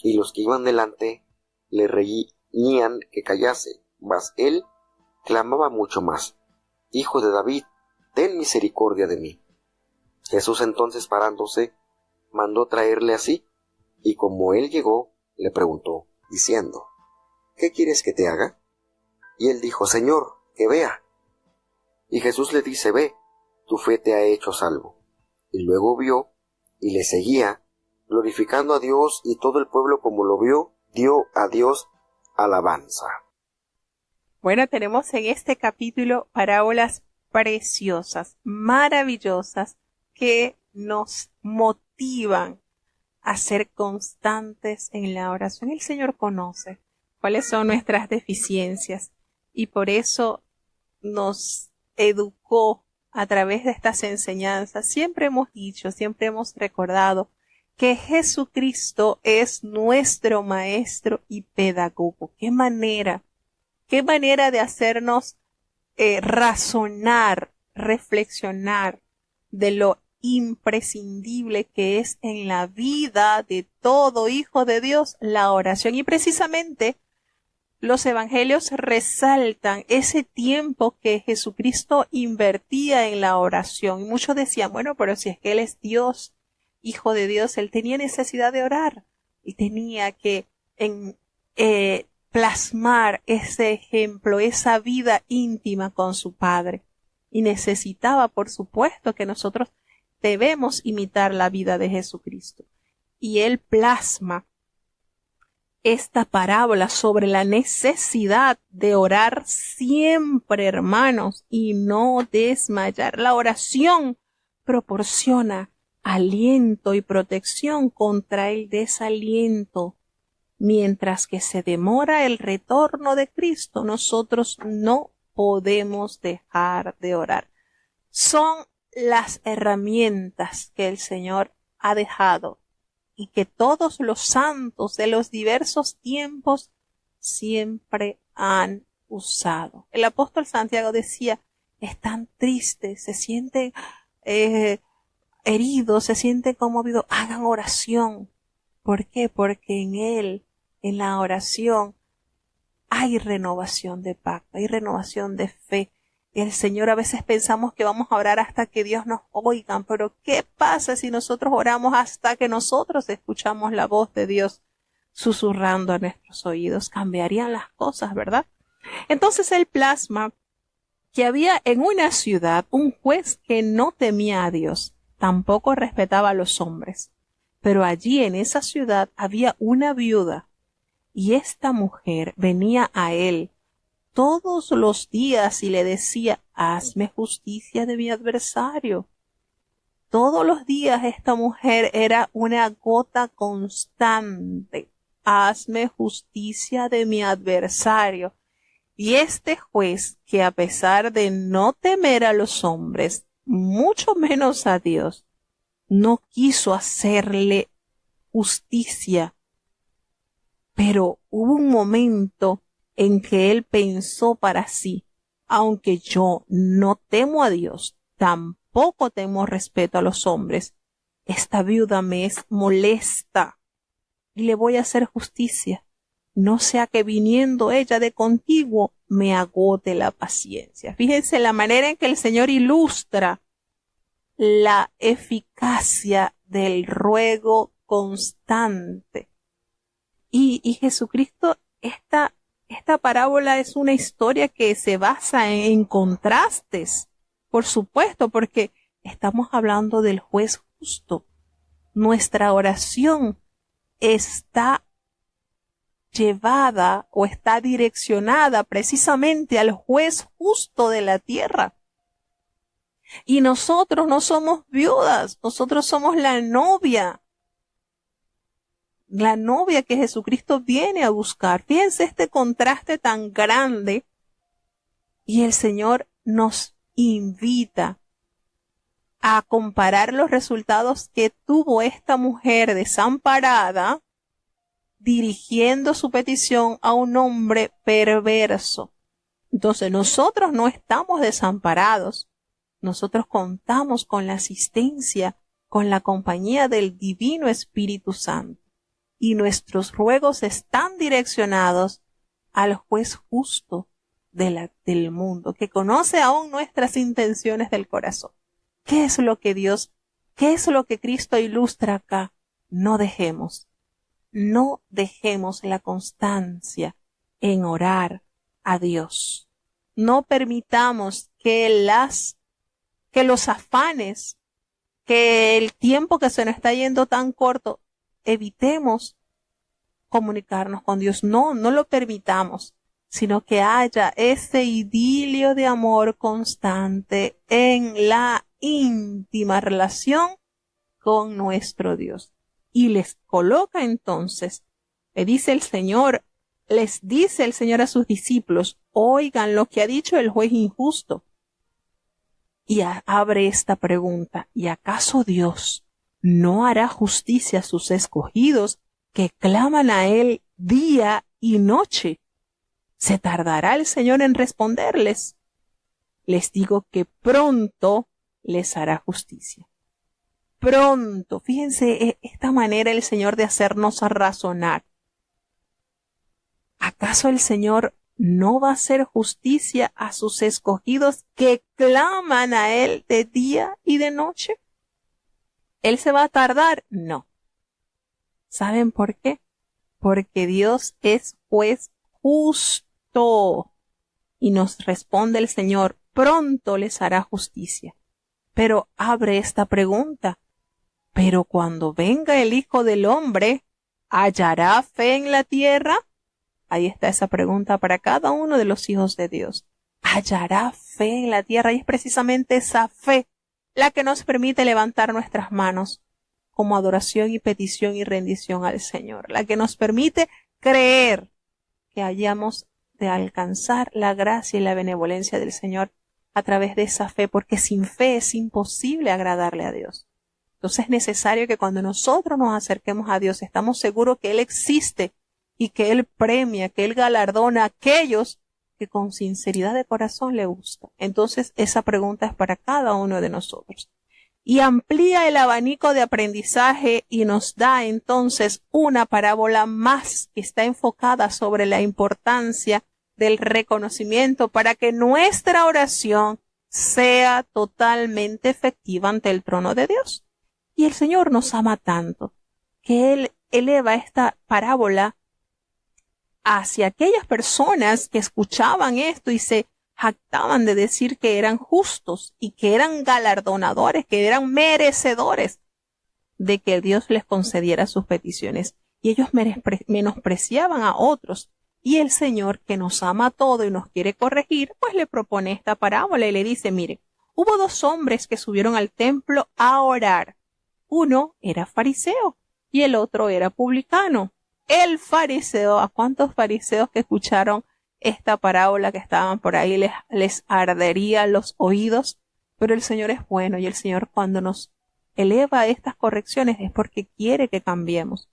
Y los que iban delante le reñían que callase, mas él clamaba mucho más: Hijo de David, ten misericordia de mí. Jesús entonces, parándose, mandó traerle así, y como él llegó, le preguntó, diciendo: ¿Qué quieres que te haga? Y él dijo: Señor, que vea. Y Jesús le dice: Ve, tu fe te ha hecho salvo. Y luego vio, y le seguía, glorificando a Dios, y todo el pueblo, como lo vio, dio a Dios alabanza. Bueno, tenemos en este capítulo parábolas preciosas, maravillosas, que nos motivan a ser constantes en la oración. El Señor conoce cuáles son nuestras deficiencias y por eso nos educó a través de estas enseñanzas. Siempre hemos dicho, siempre hemos recordado que Jesucristo es nuestro maestro y pedagogo. ¡Qué manera de hacernos razonar, reflexionar de lo imprescindible que es en la vida de todo hijo de Dios la oración! Y precisamente los evangelios resaltan ese tiempo que Jesucristo invertía en la oración. Y muchos decían: bueno, pero si es que Él es Dios, hijo de Dios, Él tenía necesidad de orar y tenía que plasmar ese ejemplo, esa vida íntima con su Padre. Y necesitaba, por supuesto, que nosotros debemos imitar la vida de Jesucristo. Y Él plasma esta parábola sobre la necesidad de orar siempre, hermanos, y no desmayar. La oración proporciona aliento y protección contra el desaliento. Mientras que se demora el retorno de Cristo, nosotros no podemos dejar de orar. Son las herramientas que el Señor ha dejado y que todos los santos de los diversos tiempos siempre han usado. El apóstol Santiago decía: están tristes, se sienten heridos, se sienten conmovidos, hagan oración. ¿Por qué? Porque en Él, en la oración, hay renovación de pacto, hay renovación de fe. El Señor, a veces pensamos que vamos a orar hasta que Dios nos oiga, pero ¿qué pasa si nosotros oramos hasta que nosotros escuchamos la voz de Dios susurrando a nuestros oídos? Cambiarían las cosas, ¿verdad? Entonces Él plasma que había en una ciudad un juez que no temía a Dios, tampoco respetaba a los hombres. Pero allí en esa ciudad había una viuda, y esta mujer venía a él todos los días y le decía: hazme justicia de mi adversario. Todos los días esta mujer era una gota constante: hazme justicia de mi adversario. Y este juez, que a pesar de no temer a los hombres, mucho menos a Dios, no quiso hacerle justicia. Pero hubo un momento en que él pensó para sí: aunque yo no temo a Dios, tampoco tengo respeto a los hombres, esta viuda me es molesta y le voy a hacer justicia, no sea que viniendo ella de contiguo me agote la paciencia. Fíjense la manera en que el Señor ilustra la eficacia del ruego constante. Y Jesucristo, esta parábola es una historia que se basa en contrastes, por supuesto, porque estamos hablando del juez justo. Nuestra oración está llevada o está direccionada precisamente al juez justo de la tierra. Y nosotros no somos viudas, nosotros somos la novia que Jesucristo viene a buscar. Fíjense este contraste tan grande, y el Señor nos invita a comparar los resultados que tuvo esta mujer desamparada dirigiendo su petición a un hombre perverso. Entonces nosotros no estamos desamparados. Nosotros contamos con la asistencia, con la compañía del Divino Espíritu Santo. Y nuestros ruegos están direccionados al juez justo del mundo, que conoce aún nuestras intenciones del corazón. ¿Qué es lo que Cristo ilustra acá? No dejemos la constancia en orar a Dios. No permitamos que los afanes, que el tiempo que se nos está yendo tan corto, evitemos comunicarnos con Dios. No lo permitamos, sino que haya ese idilio de amor constante en la íntima relación con nuestro Dios. Y les coloca entonces, les dice el Señor a sus discípulos, oigan lo que ha dicho el juez injusto. Y abre esta pregunta, ¿y acaso Dios no hará justicia a sus escogidos que claman a Él día y noche? ¿Se tardará el Señor en responderles? Les digo que pronto les hará justicia. Pronto, fíjense esta manera el Señor de hacernos razonar. ¿Acaso el Señor no va a hacer justicia a sus escogidos que claman a Él de día y de noche? ¿Él se va a tardar? No. ¿Saben por qué? Porque Dios es juez justo. Y nos responde el Señor, pronto les hará justicia. Pero abre esta pregunta. Pero cuando venga el Hijo del Hombre, ¿hallará fe en la tierra? Ahí está esa pregunta para cada uno de los hijos de Dios. ¿Hallará fe en la tierra? Y es precisamente esa fe la que nos permite levantar nuestras manos como adoración y petición y rendición al Señor. La que nos permite creer que hayamos de alcanzar la gracia y la benevolencia del Señor a través de esa fe, porque sin fe es imposible agradarle a Dios. Entonces es necesario que cuando nosotros nos acerquemos a Dios, estamos seguros que Él existe y que Él premia, que Él galardona a aquellos que con sinceridad de corazón le buscan. Entonces esa pregunta es para cada uno de nosotros. Y amplía el abanico de aprendizaje y nos da entonces una parábola más que está enfocada sobre la importancia del reconocimiento para que nuestra oración sea totalmente efectiva ante el trono de Dios. Y el Señor nos ama tanto que Él eleva esta parábola hacia aquellas personas que escuchaban esto y se jactaban de decir que eran justos y que eran galardonadores, que eran merecedores de que Dios les concediera sus peticiones. Y ellos menospreciaban a otros. Y el Señor, que nos ama todo y nos quiere corregir, pues le propone esta parábola y le dice, mire, hubo dos hombres que subieron al templo a orar. Uno era fariseo y el otro era publicano. El fariseo, ¿a cuántos fariseos que escucharon esta parábola que estaban por ahí les ardería los oídos? Pero el Señor es bueno y el Señor cuando nos eleva estas correcciones es porque quiere que cambiemos.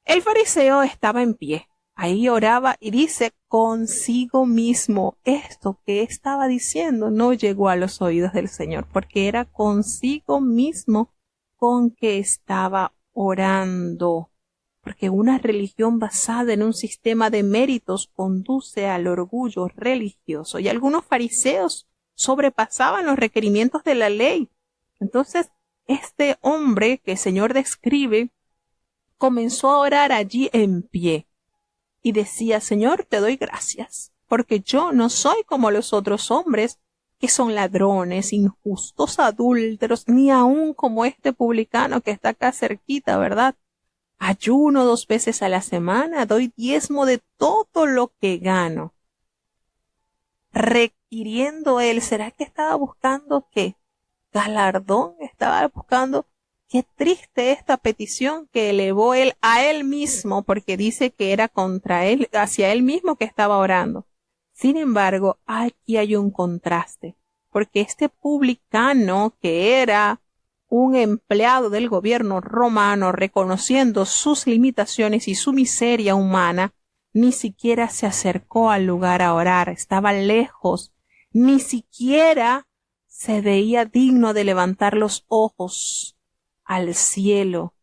El fariseo estaba en pie, ahí oraba y dice consigo mismo. Esto que estaba diciendo no llegó a los oídos del Señor porque era consigo mismo con que estaba orando. Porque una religión basada en un sistema de méritos conduce al orgullo religioso. Y algunos fariseos sobrepasaban los requerimientos de la ley. Entonces, este hombre que el Señor describe comenzó a orar allí en pie y decía, Señor, te doy gracias, porque yo no soy como los otros hombres que son ladrones, injustos, adúlteros, ni aun como este publicano que está acá cerquita, ¿verdad? Ayuno 2 veces a la semana, doy diezmo de todo lo que gano. Requiriendo él, ¿será que estaba buscando qué? Galardón, estaba buscando. Qué triste esta petición que elevó él a él mismo, porque dice que era contra él, hacia él mismo que estaba orando. Sin embargo, aquí hay un contraste, porque este publicano que era un empleado del gobierno romano, reconociendo sus limitaciones y su miseria humana, ni siquiera se acercó al lugar a orar, estaba lejos, ni siquiera se veía digno de levantar los ojos al cielo,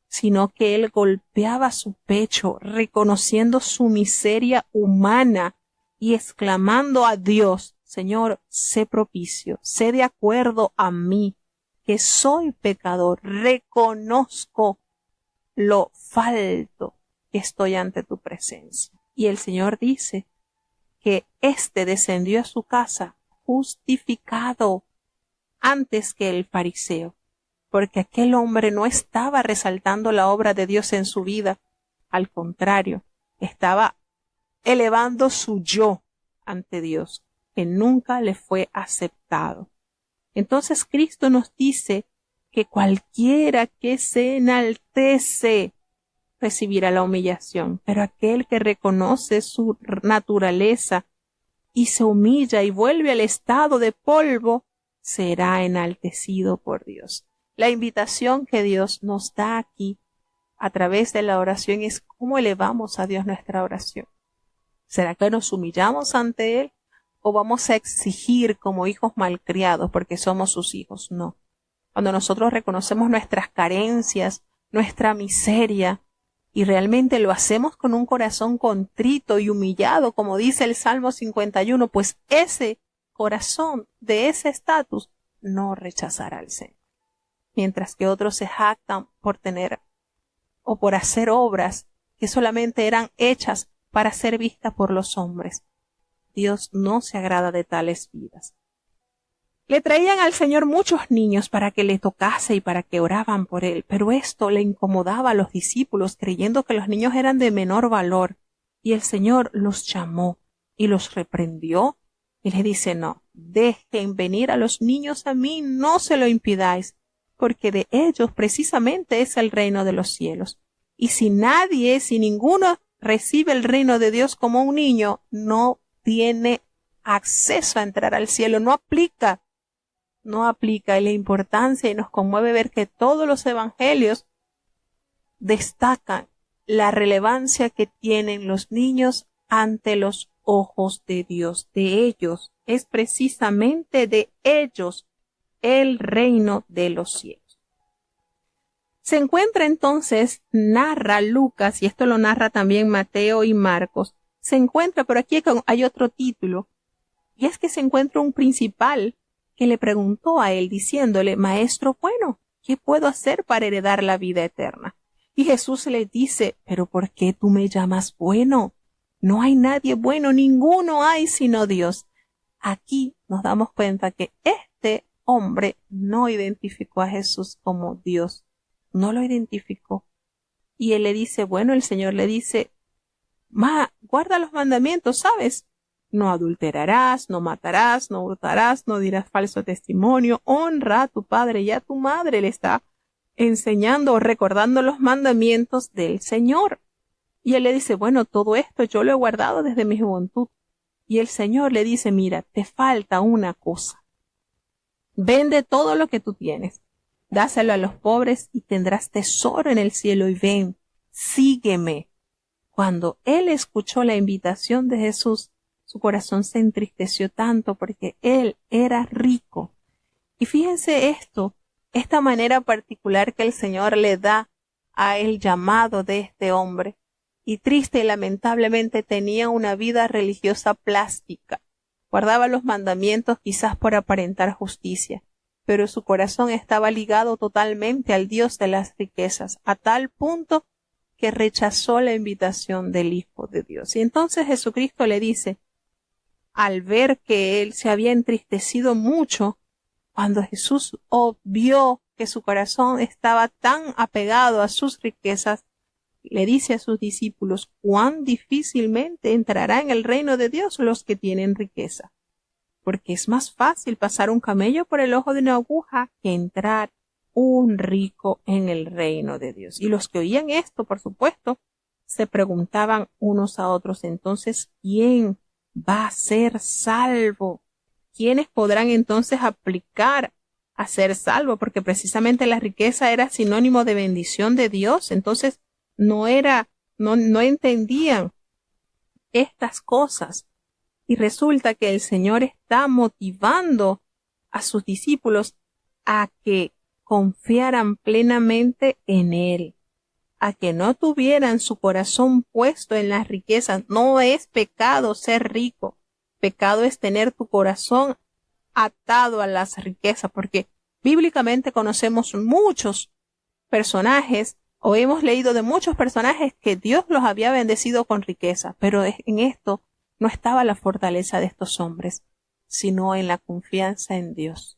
sino que él golpeaba su pecho, reconociendo su miseria humana y exclamando a Dios: Señor, sé propicio, sé de acuerdo a mí, que soy pecador, reconozco lo falto que estoy ante tu presencia. Y el Señor dice que éste descendió a su casa justificado antes que el fariseo, porque aquel hombre no estaba resaltando la obra de Dios en su vida, al contrario, estaba elevando su yo ante Dios, que nunca le fue aceptado. Entonces Cristo nos dice que cualquiera que se enaltece recibirá la humillación, pero aquel que reconoce su naturaleza y se humilla y vuelve al estado de polvo, será enaltecido por Dios. La invitación que Dios nos da aquí a través de la oración es cómo elevamos a Dios nuestra oración. ¿Será que nos humillamos ante Él o vamos a exigir como hijos malcriados porque somos sus hijos? No. Cuando nosotros reconocemos nuestras carencias, nuestra miseria, y realmente lo hacemos con un corazón contrito y humillado, como dice el Salmo 51, pues ese corazón de ese estatus no rechazará al Señor. Mientras que otros se jactan por tener o por hacer obras que solamente eran hechas para ser vistas por los hombres. Dios no se agrada de tales vidas. Le traían al Señor muchos niños para que le tocase y para que oraban por él, pero esto le incomodaba a los discípulos, creyendo que los niños eran de menor valor. Y el Señor los llamó y los reprendió y les dice: no, dejen venir a los niños a mí, no se lo impidáis, porque de ellos precisamente es el reino de los cielos. Y si ninguno recibe el reino de Dios como un niño, no tiene acceso a entrar al cielo, no aplica y la importancia, y nos conmueve ver que todos los evangelios destacan la relevancia que tienen los niños ante los ojos de Dios. De ellos, es precisamente de ellos el reino de los cielos. Se encuentra entonces, narra Lucas, y esto lo narra también Mateo y Marcos, se encuentra, pero aquí hay otro título, y es que se encuentra un principal que le preguntó a él diciéndole: Maestro bueno, ¿qué puedo hacer para heredar la vida eterna? Y Jesús le dice: ¿pero por qué tú me llamas bueno? No hay nadie bueno, ninguno hay sino Dios. Aquí nos damos cuenta que este hombre no identificó a Jesús como Dios, no lo identificó. Y él le dice, el Señor le dice: guarda los mandamientos, ¿sabes? No adulterarás, no matarás, no hurtarás, no dirás falso testimonio, honra a tu padre y a tu madre. Le está enseñando o recordando los mandamientos del Señor. Y él le dice: todo esto yo lo he guardado desde mi juventud. Y el Señor le dice: mira, te falta una cosa. Vende todo lo que tú tienes, dáselo a los pobres y tendrás tesoro en el cielo, y ven, sígueme. Cuando él escuchó la invitación de Jesús, su corazón se entristeció tanto porque él era rico. Y fíjense esta manera particular que el Señor le da a el llamado de este hombre. Y triste y lamentablemente tenía una vida religiosa plástica. Guardaba los mandamientos quizás por aparentar justicia, pero su corazón estaba ligado totalmente al Dios de las riquezas, a tal punto que rechazó la invitación del Hijo de Dios. Y entonces Jesucristo le dice, al ver que él se había entristecido mucho, cuando Jesús vio que su corazón estaba tan apegado a sus riquezas, le dice a sus discípulos: cuán difícilmente entrará en el reino de Dios los que tienen riqueza, porque es más fácil pasar un camello por el ojo de una aguja que entrar un rico en el reino de Dios. Y los que oían esto, por supuesto, se preguntaban unos a otros: entonces, ¿quién va a ser salvo? ¿Quiénes podrán entonces aplicar a ser salvo? Porque precisamente la riqueza era sinónimo de bendición de Dios. Entonces no entendían estas cosas. Y resulta que el Señor está motivando a sus discípulos a que confiaran plenamente en Él, a que no tuvieran su corazón puesto en las riquezas. No es pecado ser rico, pecado es tener tu corazón atado a las riquezas, porque bíblicamente conocemos muchos personajes o hemos leído de muchos personajes que Dios los había bendecido con riqueza, pero en esto no estaba la fortaleza de estos hombres, sino en la confianza en Dios.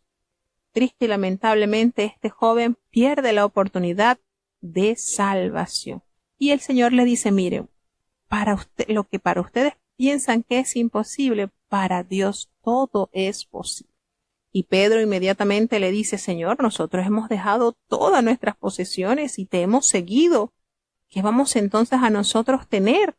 Triste y lamentablemente este joven pierde la oportunidad de salvación. Y el Señor le dice, miren, lo que para ustedes piensan que es imposible, para Dios todo es posible. Y Pedro inmediatamente le dice, Señor, nosotros hemos dejado todas nuestras posesiones y te hemos seguido. ¿Qué vamos entonces a nosotros tener?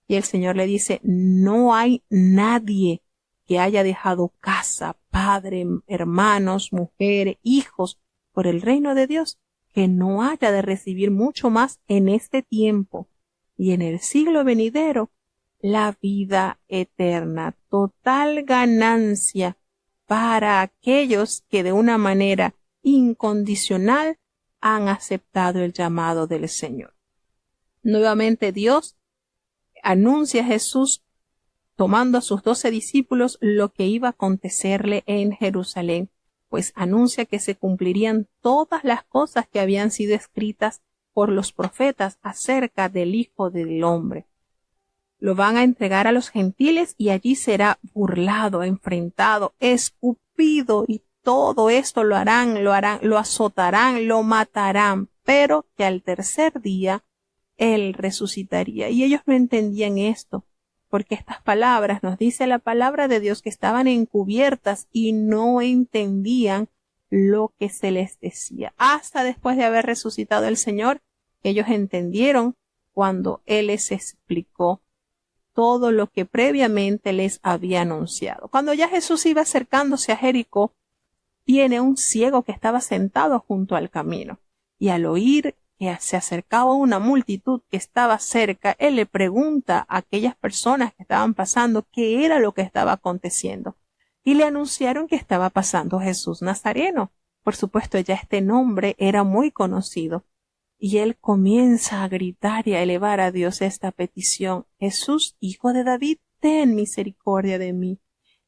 Y el Señor le dice, no hay nadie que haya dejado casa, padre, hermanos, mujeres, hijos, por el reino de Dios, que no haya de recibir mucho más en este tiempo y en el siglo venidero, la vida eterna, total ganancia para aquellos que de una manera incondicional han aceptado el llamado del Señor. Nuevamente Dios anuncia a Jesús tomando a sus 12 discípulos lo que iba a acontecerle en Jerusalén, pues anuncia que se cumplirían todas las cosas que habían sido escritas por los profetas acerca del Hijo del Hombre. Lo van a entregar a los gentiles y allí será burlado, enfrentado, escupido y todo esto lo azotarán, lo matarán, pero que al tercer día Él resucitaría. Y ellos no entendían esto, porque estas palabras, nos dice la palabra de Dios, que estaban encubiertas y no entendían lo que se les decía. Hasta después de haber resucitado el Señor, ellos entendieron cuando Él les explicó todo lo que previamente les había anunciado. Cuando ya Jesús iba acercándose a Jericó, viene un ciego que estaba sentado junto al camino, y al oír que se acercaba una multitud que estaba cerca, él le pregunta a aquellas personas que estaban pasando qué era lo que estaba aconteciendo, y le anunciaron que estaba pasando Jesús Nazareno. Por supuesto, ya este nombre era muy conocido, y él comienza a gritar y a elevar a Dios esta petición: Jesús, Hijo de David, ten misericordia de mí.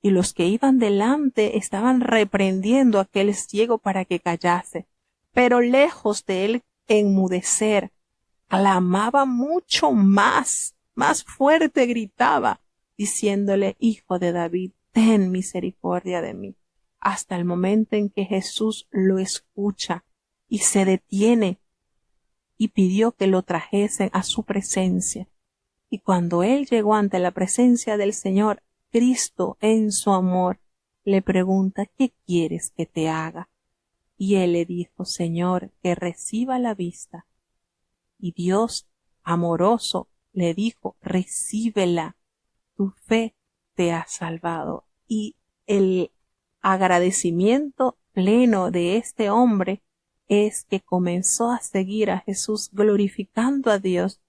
Y los que iban delante estaban reprendiendo a aquel ciego para que callase, pero lejos de él enmudecer, clamaba mucho más fuerte gritaba, diciéndole: Hijo de David, ten misericordia de mí. Hasta el momento en que Jesús lo escucha y se detiene y pidió que lo trajesen a su presencia. Y cuando él llegó ante la presencia del Señor, Cristo, en su amor, le pregunta: ¿qué quieres que te haga? Y él le dijo: Señor, que reciba la vista. Y Dios, amoroso, le dijo: recíbela, tu fe te ha salvado. Y el agradecimiento pleno de este hombre es que comenzó a seguir a Jesús glorificando a Dios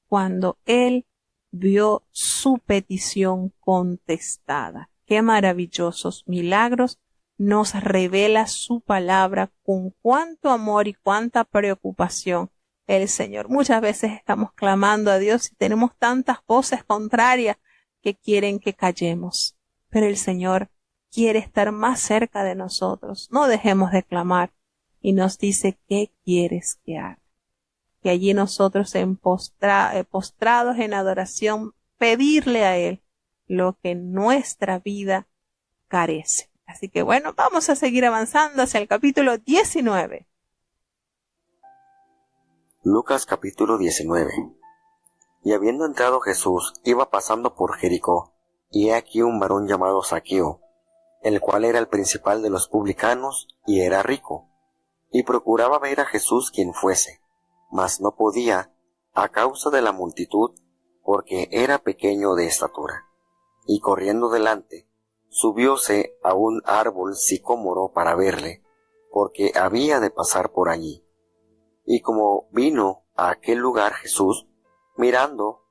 cuando él vio su petición contestada. Qué maravillosos milagros nos revela su palabra, con cuánto amor y cuánta preocupación el Señor. Muchas veces estamos clamando a Dios y tenemos tantas voces contrarias que quieren que callemos, pero el Señor quiere estar más cerca de nosotros. No dejemos de clamar. Y nos dice: ¿qué quieres que haga? Que allí nosotros postrados en adoración, pedirle a Él lo que nuestra vida carece. Así que bueno, vamos a seguir avanzando hacia el capítulo 19. Lucas capítulo 19. Y habiendo entrado Jesús, iba pasando por Jericó, y he aquí un varón llamado Zaqueo, el cual era el principal de los publicanos, y era rico, y procuraba ver a Jesús quien fuese, mas no podía, a causa de la multitud, porque era pequeño de estatura. Y corriendo delante, subióse a un árbol sicómoro para verle, porque había de pasar por allí. Y como vino a aquel lugar Jesús, mirando,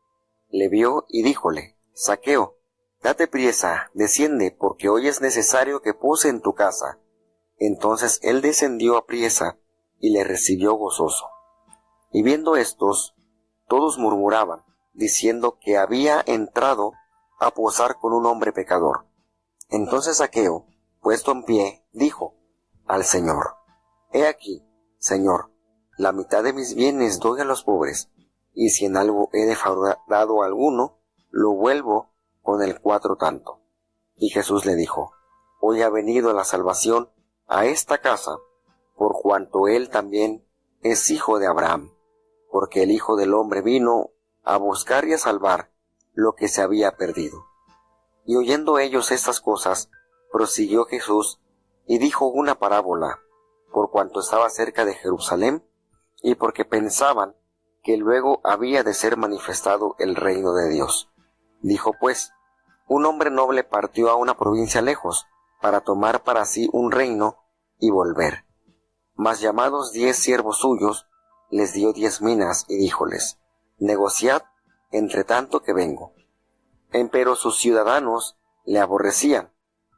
le vio y díjole: Zaqueo, date priesa, desciende, porque hoy es necesario que pose en tu casa. Entonces él descendió apriesa y le recibió gozoso. Y viendo estos, todos murmuraban, diciendo que había entrado a posar con un hombre pecador. Entonces Zaqueo, puesto en pie, dijo al Señor: He aquí, Señor, la mitad de mis bienes doy a los pobres, y si en algo he defraudado a alguno, lo vuelvo con el 4 tanto. Y Jesús le dijo: Hoy ha venido la salvación a esta casa, por cuanto él también es hijo de Abraham, porque el Hijo del Hombre vino a buscar y a salvar lo que se había perdido. Y oyendo ellos estas cosas, prosiguió Jesús y dijo una parábola, por cuanto estaba cerca de Jerusalén, y porque pensaban que luego había de ser manifestado el reino de Dios. Dijo pues: Un hombre noble partió a una provincia lejos, para tomar para sí un reino y volver. Mas llamados 10 siervos suyos, les dio 10 minas y díjoles: Negociad entre tanto que vengo. Empero sus ciudadanos le aborrecían,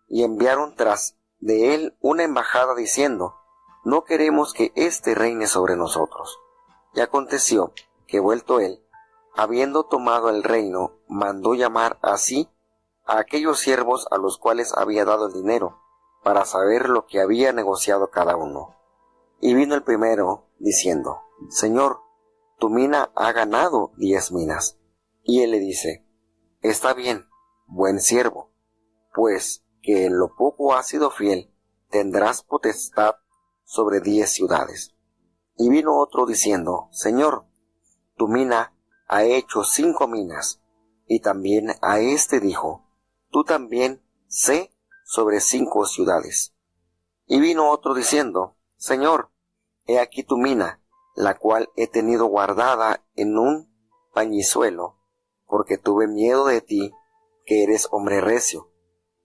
y enviaron tras de él una embajada diciendo: No queremos que éste reine sobre nosotros. Y aconteció que vuelto él, habiendo tomado el reino, mandó llamar así a aquellos siervos a los cuales había dado el dinero, para saber lo que había negociado cada uno. Y vino el primero, diciendo: Señor, tu mina ha ganado 10 minas. Y él le dice: Está bien, buen siervo, pues que en lo poco has sido fiel, tendrás potestad sobre 10 ciudades. Y vino otro diciendo: Señor, tu mina ha hecho 5 minas. Y también a éste dijo: Tú también sé sobre 5 ciudades. Y vino otro diciendo: Señor, he aquí tu mina, la cual he tenido guardada en un pañizuelo, porque tuve miedo de ti, que eres hombre recio.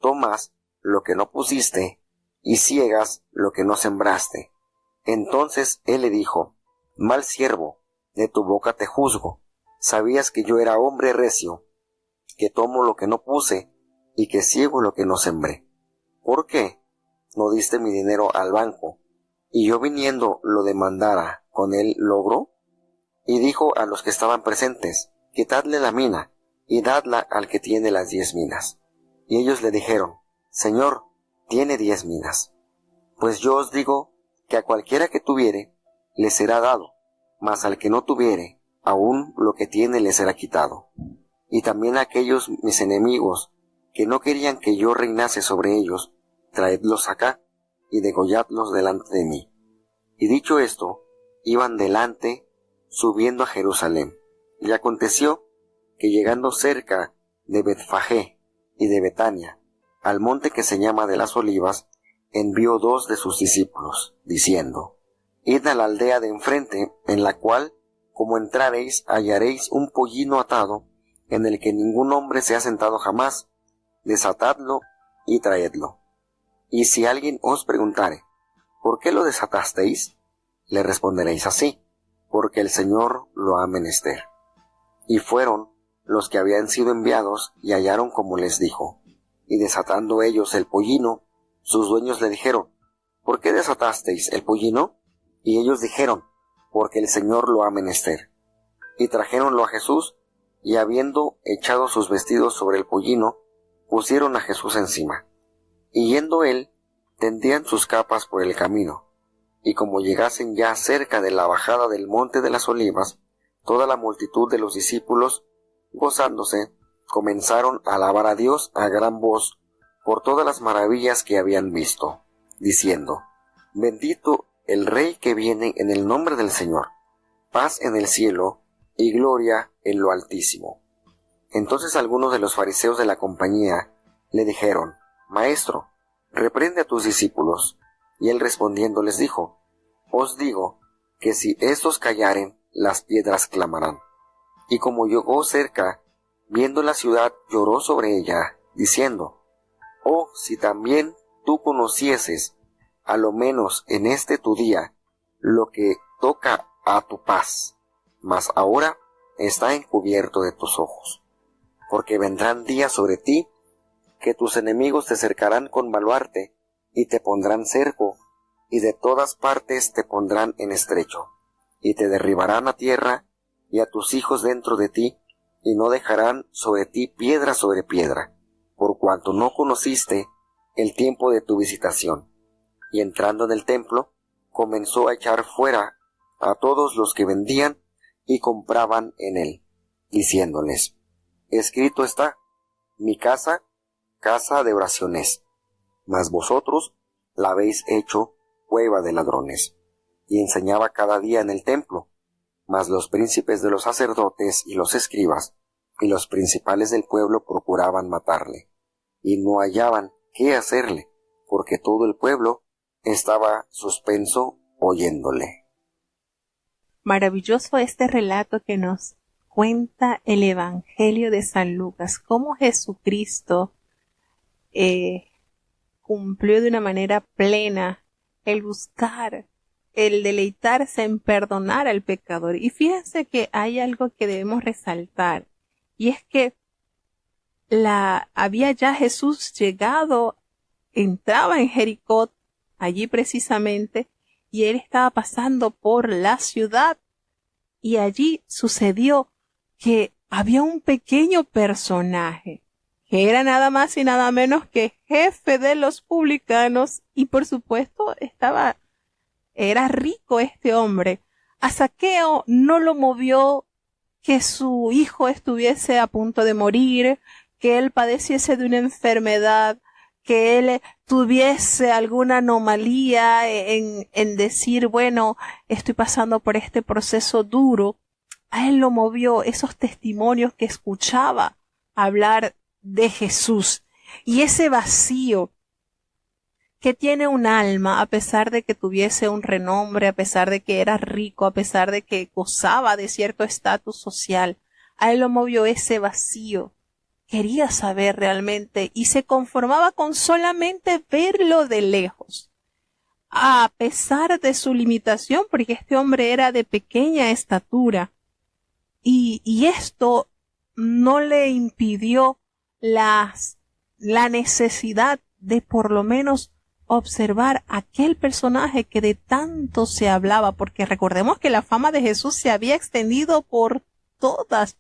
Tomas lo que no pusiste, y ciegas lo que no sembraste. Entonces él le dijo: Mal siervo, de tu boca te juzgo. Sabías que yo era hombre recio, que tomo lo que no puse, y que ciego lo que no sembré. ¿Por qué no diste mi dinero al banco, y yo viniendo lo demandara con él logro? Y dijo a los que estaban presentes: Quitadle la mina, y dadla al que tiene las 10 minas. Y ellos le dijeron: Señor, tiene 10 minas. Pues yo os digo que a cualquiera que tuviere, le será dado, mas al que no tuviere, aún lo que tiene le será quitado. Y también a aquellos mis enemigos, que no querían que yo reinase sobre ellos, traedlos acá, y degolladlos delante de mí. Y dicho esto, iban delante, subiendo a Jerusalén. Y aconteció que llegando cerca de Betfagé y de Betania, al monte que se llama de las Olivas, envió 2 de sus discípulos, diciendo: Id a la aldea de enfrente, en la cual, como entrareis, hallaréis un pollino atado, en el que ningún hombre se ha sentado jamás. Desatadlo y traedlo. Y si alguien os preguntare: ¿por qué lo desatasteis?, le responderéis así: porque el Señor lo ha menester. Y fueron los que habían sido enviados, y hallaron como les dijo. Y desatando ellos el pollino, sus dueños le dijeron: ¿por qué desatasteis el pollino? Y ellos dijeron: porque el Señor lo ha menester. Y trajéronlo a Jesús, y habiendo echado sus vestidos sobre el pollino, pusieron a Jesús encima. Y yendo él, tendían sus capas por el camino. Y como llegasen ya cerca de la bajada del monte de las Olivas, toda la multitud de los discípulos, gozándose, comenzaron a alabar a Dios a gran voz por todas las maravillas que habían visto, diciendo: Bendito el Rey que viene en el nombre del Señor, paz en el cielo y gloria en lo altísimo. Entonces algunos de los fariseos de la compañía le dijeron: Maestro, reprende a tus discípulos. Y él respondiendo les dijo: Os digo que si estos callaren, las piedras clamarán. Y como llegó cerca, viendo la ciudad, lloró sobre ella, diciendo: Oh, si también tú conocieses, a lo menos en este tu día, lo que toca a tu paz, mas ahora está encubierto de tus ojos. porque vendrán días sobre ti que tus enemigos te cercarán con baluarte y te pondrán cerco, y de todas partes te pondrán en estrecho, y te derribarán a tierra y a tus hijos dentro de ti, y no dejarán sobre ti piedra sobre piedra, por cuanto no conociste el tiempo de tu visitación. Y entrando en el templo, comenzó a echar fuera a todos los que vendían y compraban en él, diciéndoles: escrito está, mi casa, casa de oración es, mas vosotros la habéis hecho cueva de ladrones. Y enseñaba cada día en el templo, mas los príncipes de los sacerdotes y los escribas y los principales del pueblo procuraban matarle, y no hallaban qué hacerle, porque todo el pueblo estaba suspenso oyéndole. Maravilloso este relato que nos cuenta el Evangelio de San Lucas, cómo Jesucristo cumplió de una manera plena el buscar, el deleitarse en perdonar al pecador. Y fíjense que hay algo que debemos resaltar, y es que había ya Jesús llegado, entraba en Jericó, allí precisamente, y él estaba pasando por la ciudad, y allí sucedió que había un pequeño personaje, que era nada más y nada menos que jefe de los publicanos, y por supuesto era rico este hombre. A Zaqueo no lo movió que su hijo estuviese a punto de morir, que él padeciese de una enfermedad, que él tuviese alguna anomalía en decir, bueno, estoy pasando por este proceso duro. A él lo movió esos testimonios que escuchaba hablar de Jesús, y ese vacío que tiene un alma, a pesar de que tuviese un renombre, a pesar de que era rico, a pesar de que gozaba de cierto estatus social. A él lo movió ese vacío. Quería saber realmente y se conformaba con solamente verlo de lejos. A pesar de su limitación, porque este hombre era de pequeña estatura, y esto no le impidió la necesidad de por lo menos observar aquel personaje que de tanto se hablaba, porque recordemos que la fama de Jesús se había extendido por todas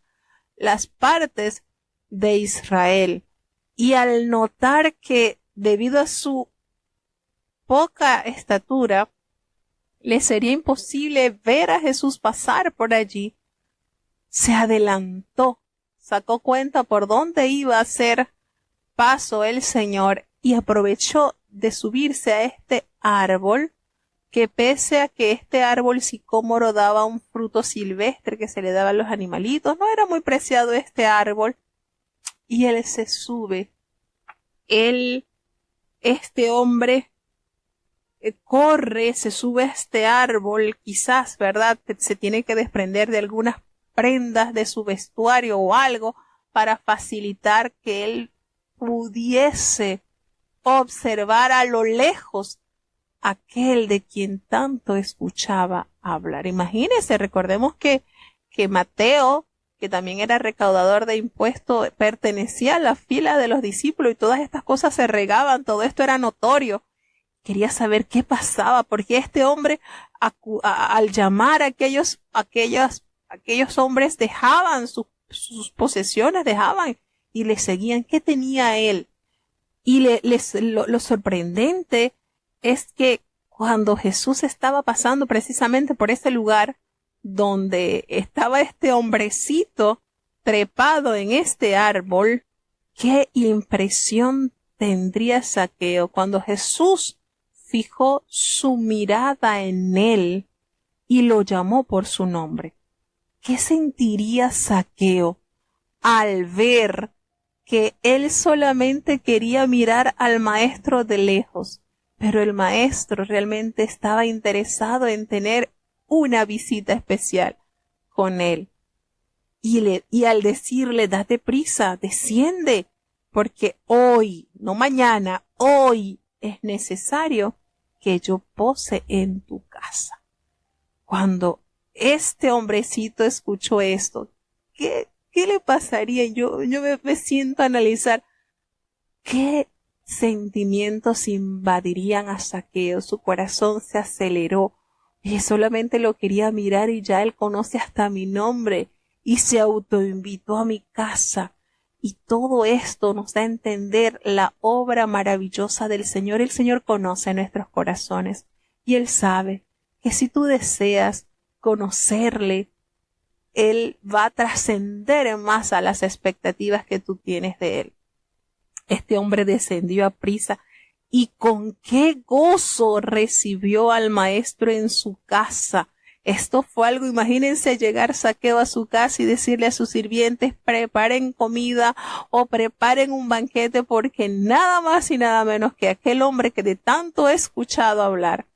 las partes de Israel, y al notar que debido a su poca estatura le sería imposible ver a Jesús pasar por allí, se adelantó, sacó cuenta por dónde iba a hacer paso el Señor y aprovechó de subirse a este árbol, que pese a que este árbol sicómoro daba un fruto silvestre que se le daba a los animalitos, no era muy preciado este árbol, y él se sube. Este hombre corre, se sube a este árbol, quizás, ¿verdad?, se tiene que desprender de algunas prendas de su vestuario o algo para facilitar que él pudiese observar a lo lejos aquel de quien tanto escuchaba hablar. Imagínense, recordemos que Mateo, que también era recaudador de impuestos, pertenecía a la fila de los discípulos, y todas estas cosas se regaban, todo esto era notorio. Quería saber qué pasaba, porque este hombre, al llamar a aquellos hombres, dejaban sus posesiones, y le seguían. ¿Qué tenía él? Y lo sorprendente es que cuando Jesús estaba pasando precisamente por ese lugar donde estaba este hombrecito trepado en este árbol, qué impresión tendría Zaqueo cuando Jesús fijó su mirada en él y lo llamó por su nombre. ¿Qué sentiría Zaqueo al ver que él solamente quería mirar al maestro de lejos, pero el maestro realmente estaba interesado en tener una visita especial con él? Y al decirle, date prisa, desciende, porque hoy, no mañana, hoy es necesario que yo pose en tu casa. Cuando este hombrecito escuchó esto, ¿qué ¿qué le pasaría? Yo me siento a analizar qué sentimientos invadirían a Zaqueo. Su corazón se aceleró y solamente lo quería mirar y ya él conoce hasta mi nombre y se autoinvitó a mi casa. Y todo esto nos da a entender la obra maravillosa del Señor. El Señor conoce nuestros corazones y Él sabe que si tú deseas conocerle, Él va a trascender más a las expectativas que tú tienes de Él. Este hombre descendió a prisa y con qué gozo recibió al maestro en su casa. Esto fue algo, imagínense llegar Zaqueo a su casa y decirle a sus sirvientes, preparen comida o preparen un banquete, porque nada más y nada menos que aquel hombre que de tanto he escuchado hablar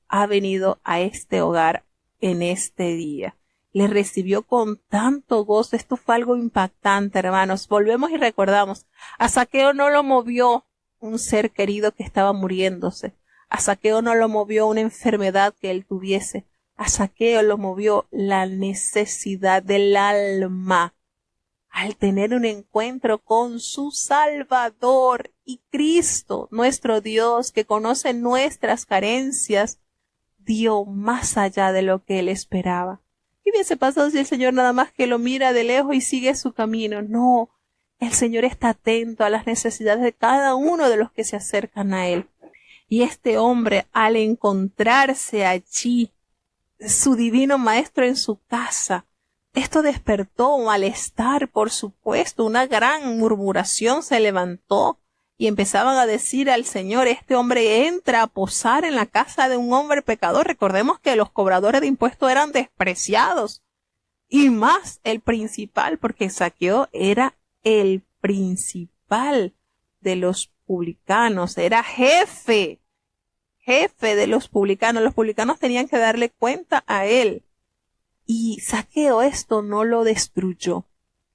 ha venido a este hogar en este día. Le recibió con tanto gozo. Esto fue algo impactante, hermanos. Volvemos y recordamos, a Zaqueo no lo movió un ser querido que estaba muriéndose. A Zaqueo no lo movió una enfermedad que él tuviese. A Zaqueo lo movió la necesidad del alma al tener un encuentro con su Salvador. Y Cristo, nuestro Dios, que conoce nuestras carencias, dio más allá de lo que él esperaba. ¿Qué hubiese pasado si el Señor nada más que lo mira de lejos y sigue su camino? No, el Señor está atento a las necesidades de cada uno de los que se acercan a Él. Y este hombre, al encontrarse allí, su divino maestro en su casa, esto despertó un malestar, por supuesto, una gran murmuración se levantó y empezaban a decir al Señor, este hombre entra a posar en la casa de un hombre pecador. Recordemos que los cobradores de impuestos eran despreciados, y más el principal, porque Zaqueo era el principal de los publicanos, era jefe de los publicanos. Los publicanos tenían que darle cuenta a él. Y Zaqueo esto no lo destruyó,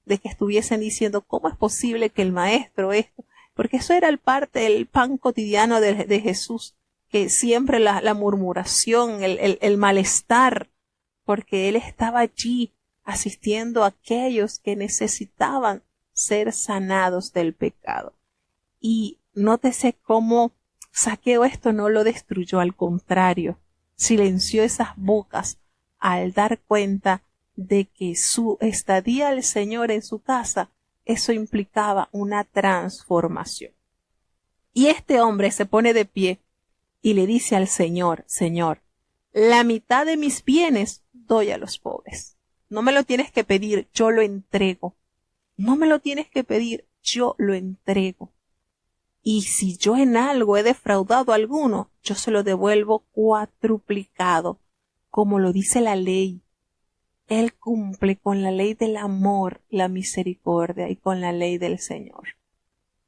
de que estuviesen diciendo, ¿cómo es posible que el maestro esto? Porque eso era el pan cotidiano de Jesús, que siempre la murmuración, el malestar, porque él estaba allí asistiendo a aquellos que necesitaban ser sanados del pecado. Y nótese cómo Zaqueo esto no lo destruyó, al contrario, silenció esas bocas al dar cuenta de que su estadía al Señor en su casa, eso implicaba una transformación. Y este hombre se pone de pie y le dice al Señor, Señor, la mitad de mis bienes doy a los pobres. No me lo tienes que pedir, yo lo entrego. No me lo tienes que pedir, yo lo entrego. Y si yo en algo he defraudado a alguno, yo se lo devuelvo cuatruplicado, como lo dice la ley. Él cumple con la ley del amor, la misericordia y con la ley del Señor.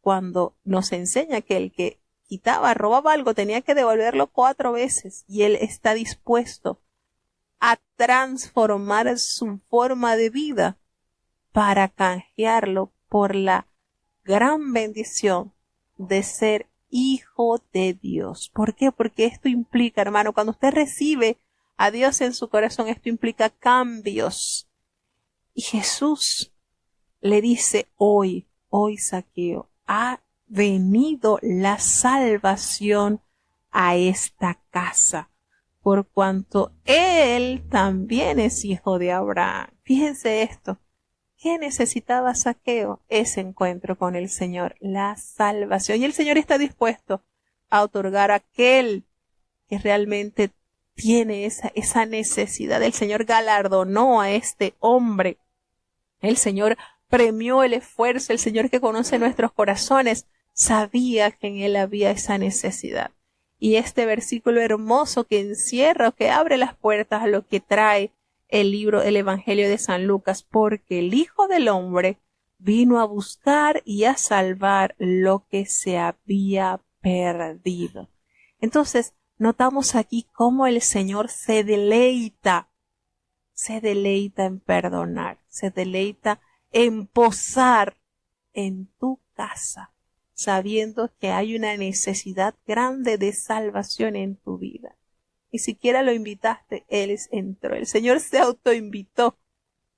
Cuando nos enseña que el que quitaba, robaba algo, tenía que devolverlo 4 veces, y él está dispuesto a transformar su forma de vida para canjearlo por la gran bendición de ser hijo de Dios. ¿Por qué? Porque esto implica, hermano, cuando usted recibe a Dios en su corazón, esto implica cambios. Y Jesús le dice hoy Zaqueo, ha venido la salvación a esta casa, por cuanto él también es hijo de Abraham. Fíjense esto. ¿Qué necesitaba Zaqueo? Ese encuentro con el Señor, la salvación. Y el Señor está dispuesto a otorgar a aquel que realmente tiene esa necesidad. El Señor galardonó a este hombre. El Señor premió el esfuerzo. El Señor, que conoce nuestros corazones, sabía que en él había esa necesidad. Y este versículo hermoso que encierra, que abre las puertas a lo que trae el Evangelio de San Lucas, porque el Hijo del Hombre vino a buscar y a salvar lo que se había perdido. Entonces, notamos aquí cómo el Señor se deleita en perdonar, se deleita en posar en tu casa, sabiendo que hay una necesidad grande de salvación en tu vida. Ni siquiera lo invitaste, Él entró. El Señor se autoinvitó.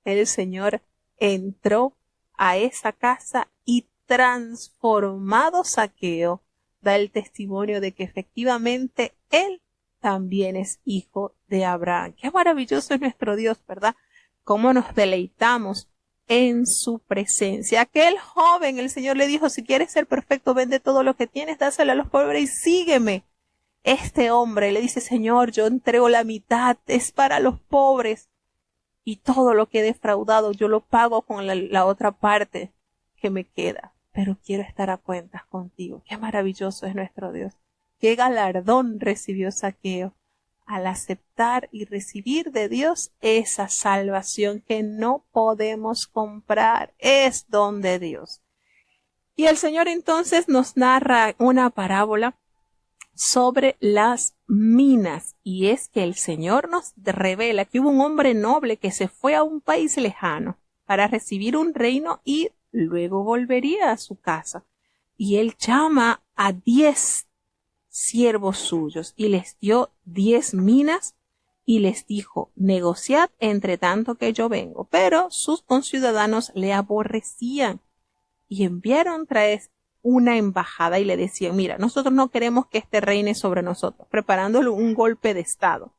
El Señor entró a esa casa y transformado Zaqueo da el testimonio de que efectivamente él también es hijo de Abraham. Qué maravilloso es nuestro Dios, ¿verdad? Cómo nos deleitamos en su presencia. Aquel joven, el Señor le dijo, si quieres ser perfecto, vende todo lo que tienes, dáselo a los pobres y sígueme. Este hombre le dice, Señor, yo entrego la mitad, es para los pobres. Y todo lo que he defraudado yo lo pago con la otra parte que me queda. Pero quiero estar a cuentas contigo. Qué maravilloso es nuestro Dios. Qué galardón recibió Zaqueo al aceptar y recibir de Dios esa salvación que no podemos comprar. Es don de Dios. Y el Señor entonces nos narra una parábola sobre las minas, y es que el Señor nos revela que hubo un hombre noble que se fue a un país lejano para recibir un reino y luego volvería a su casa, y él llama a 10 siervos suyos y les dio 10 minas y les dijo, negociad entre tanto que yo vengo. Pero sus conciudadanos le aborrecían y enviaron traer una embajada y le decían, mira, nosotros no queremos que este reine sobre nosotros, preparándole un golpe de estado.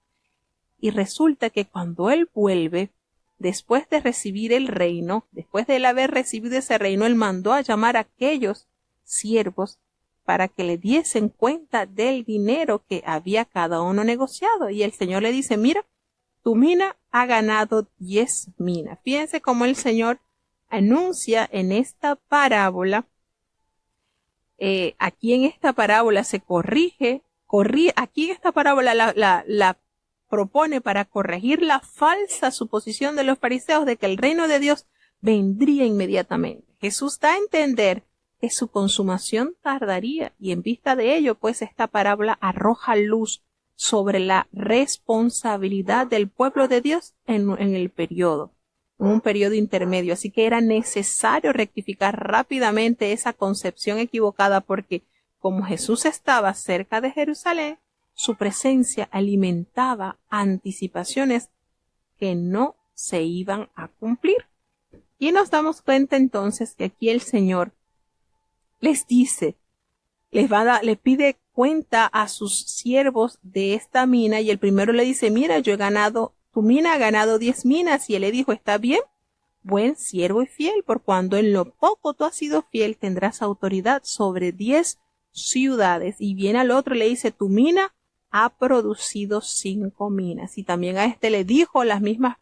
Y resulta que cuando él vuelve, después de recibir el reino, después de él haber recibido ese reino, él mandó a llamar a aquellos siervos para que le diesen cuenta del dinero que había cada uno negociado. Y el Señor le dice, mira, tu mina ha ganado 10 minas. Fíjense cómo el Señor anuncia en esta parábola. Aquí en esta parábola se aquí en esta parábola la propone para corregir la falsa suposición de los fariseos de que el reino de Dios vendría inmediatamente. Jesús da a entender que su consumación tardaría, y en vista de ello, pues esta parábola arroja luz sobre la responsabilidad del pueblo de Dios en un periodo intermedio. Así que era necesario rectificar rápidamente esa concepción equivocada, porque como Jesús estaba cerca de Jerusalén, su presencia alimentaba anticipaciones que no se iban a cumplir. Y nos damos cuenta entonces que aquí el Señor les dice, le pide cuenta a sus siervos de esta mina, y el primero le dice, mira, tu mina ha ganado 10 minas, y él le dijo, está bien, buen siervo y fiel, por cuando en lo poco tú has sido fiel, tendrás autoridad sobre 10 ciudades. Y viene al otro y le dice, tu mina ha producido 5 minas. Y también a este le dijo las mismas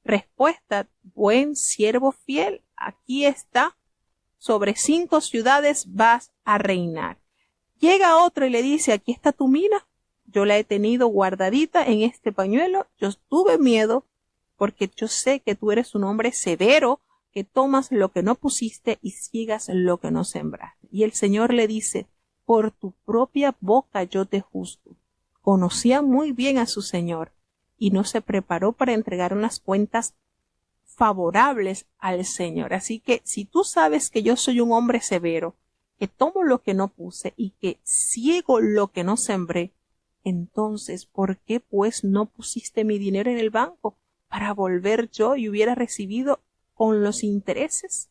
respuestas, buen siervo fiel, aquí está, sobre 5 ciudades vas a reinar. Llega otro y le dice, aquí está tu mina, yo la he tenido guardadita en este pañuelo, yo tuve miedo porque yo sé que tú eres un hombre severo, que tomas lo que no pusiste y ciegas lo que no sembraste. Y el Señor le dice, por tu propia boca yo te juzgo. Conocía muy bien a su Señor y no se preparó para entregar unas cuentas favorables al Señor. Así que si tú sabes que yo soy un hombre severo, que tomo lo que no puse y que ciego lo que no sembré, entonces, ¿por qué pues no pusiste mi dinero en el banco para volver yo y hubiera recibido con los intereses?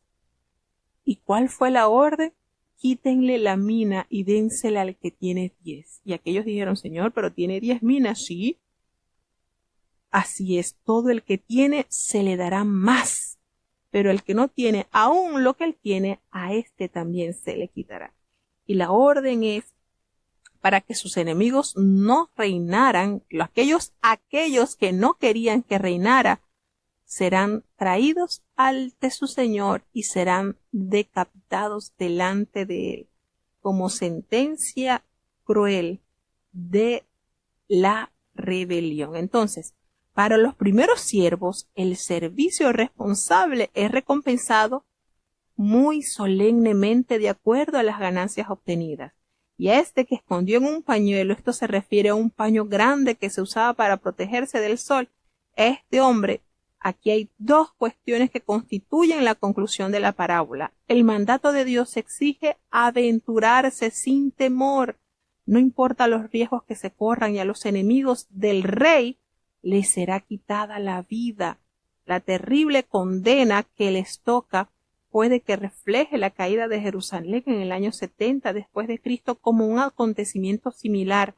¿Y cuál fue la orden? Quítenle la mina y dénsela al que tiene 10. Y aquellos dijeron, Señor, pero tiene 10 minas, sí. Así es, todo el que tiene se le dará más, pero el que no tiene, aún lo que él tiene, a este también se le quitará. Y la orden es para que sus enemigos no reinaran, aquellos que no querían que reinara, serán traídos ante su Señor y serán decapitados delante de él, como sentencia cruel de la rebelión. Entonces, para los primeros siervos, el servicio responsable es recompensado muy solemnemente de acuerdo a las ganancias obtenidas. Y a este que escondió en un pañuelo, esto se refiere a un paño grande que se usaba para protegerse del sol, este hombre, aquí hay 2 cuestiones que constituyen la conclusión de la parábola. El mandato de Dios exige aventurarse sin temor, no importa los riesgos que se corran, y a los enemigos del rey les será quitada la vida. La terrible condena que les toca puede que refleje la caída de Jerusalén en el año 70 después de Cristo como un acontecimiento similar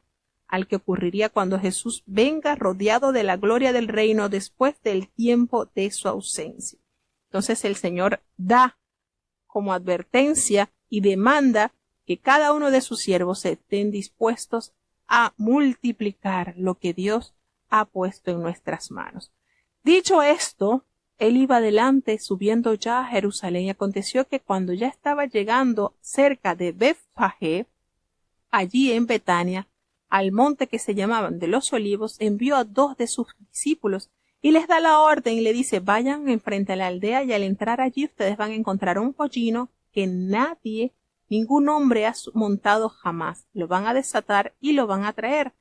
al que ocurriría cuando Jesús venga rodeado de la gloria del reino después del tiempo de su ausencia. Entonces el Señor da como advertencia y demanda que cada uno de sus siervos estén dispuestos a multiplicar lo que Dios ha puesto en nuestras manos. Dicho esto, él iba adelante subiendo ya a Jerusalén y aconteció que cuando ya estaba llegando cerca de Betfagé, allí en Betania, al monte que se llamaban de los Olivos, envió a 2 de sus discípulos y les da la orden y le dice: vayan enfrente a la aldea y al entrar allí ustedes van a encontrar un pollino que ningún hombre ha montado jamás. Lo van a desatar y lo van a traer.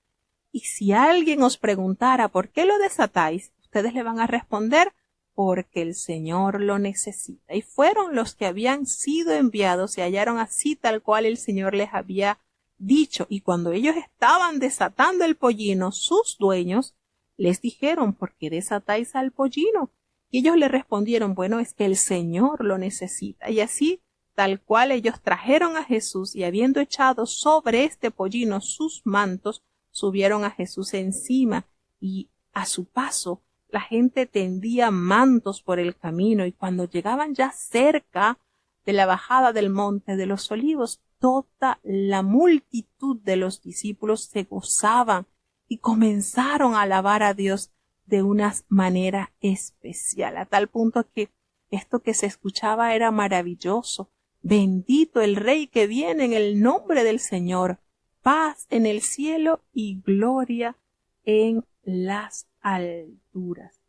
Y si alguien os preguntara por qué lo desatáis, ustedes le van a responder: porque el Señor lo necesita. Y fueron los que habían sido enviados y hallaron así tal cual el Señor les había dicho. Y cuando ellos estaban desatando el pollino, sus dueños les dijeron: ¿por qué desatáis al pollino? Y ellos le respondieron: bueno, es que el Señor lo necesita. Y así tal cual ellos trajeron a Jesús y habiendo echado sobre este pollino sus mantos, subieron a Jesús encima y a su paso la gente tendía mantos por el camino, y cuando llegaban ya cerca de la bajada del monte de los Olivos, toda la multitud de los discípulos se gozaban y comenzaron a alabar a Dios de una manera especial, a tal punto que esto que se escuchaba era maravilloso. Bendito el Rey que viene en el nombre del Señor, paz en el cielo y gloria en las alturas.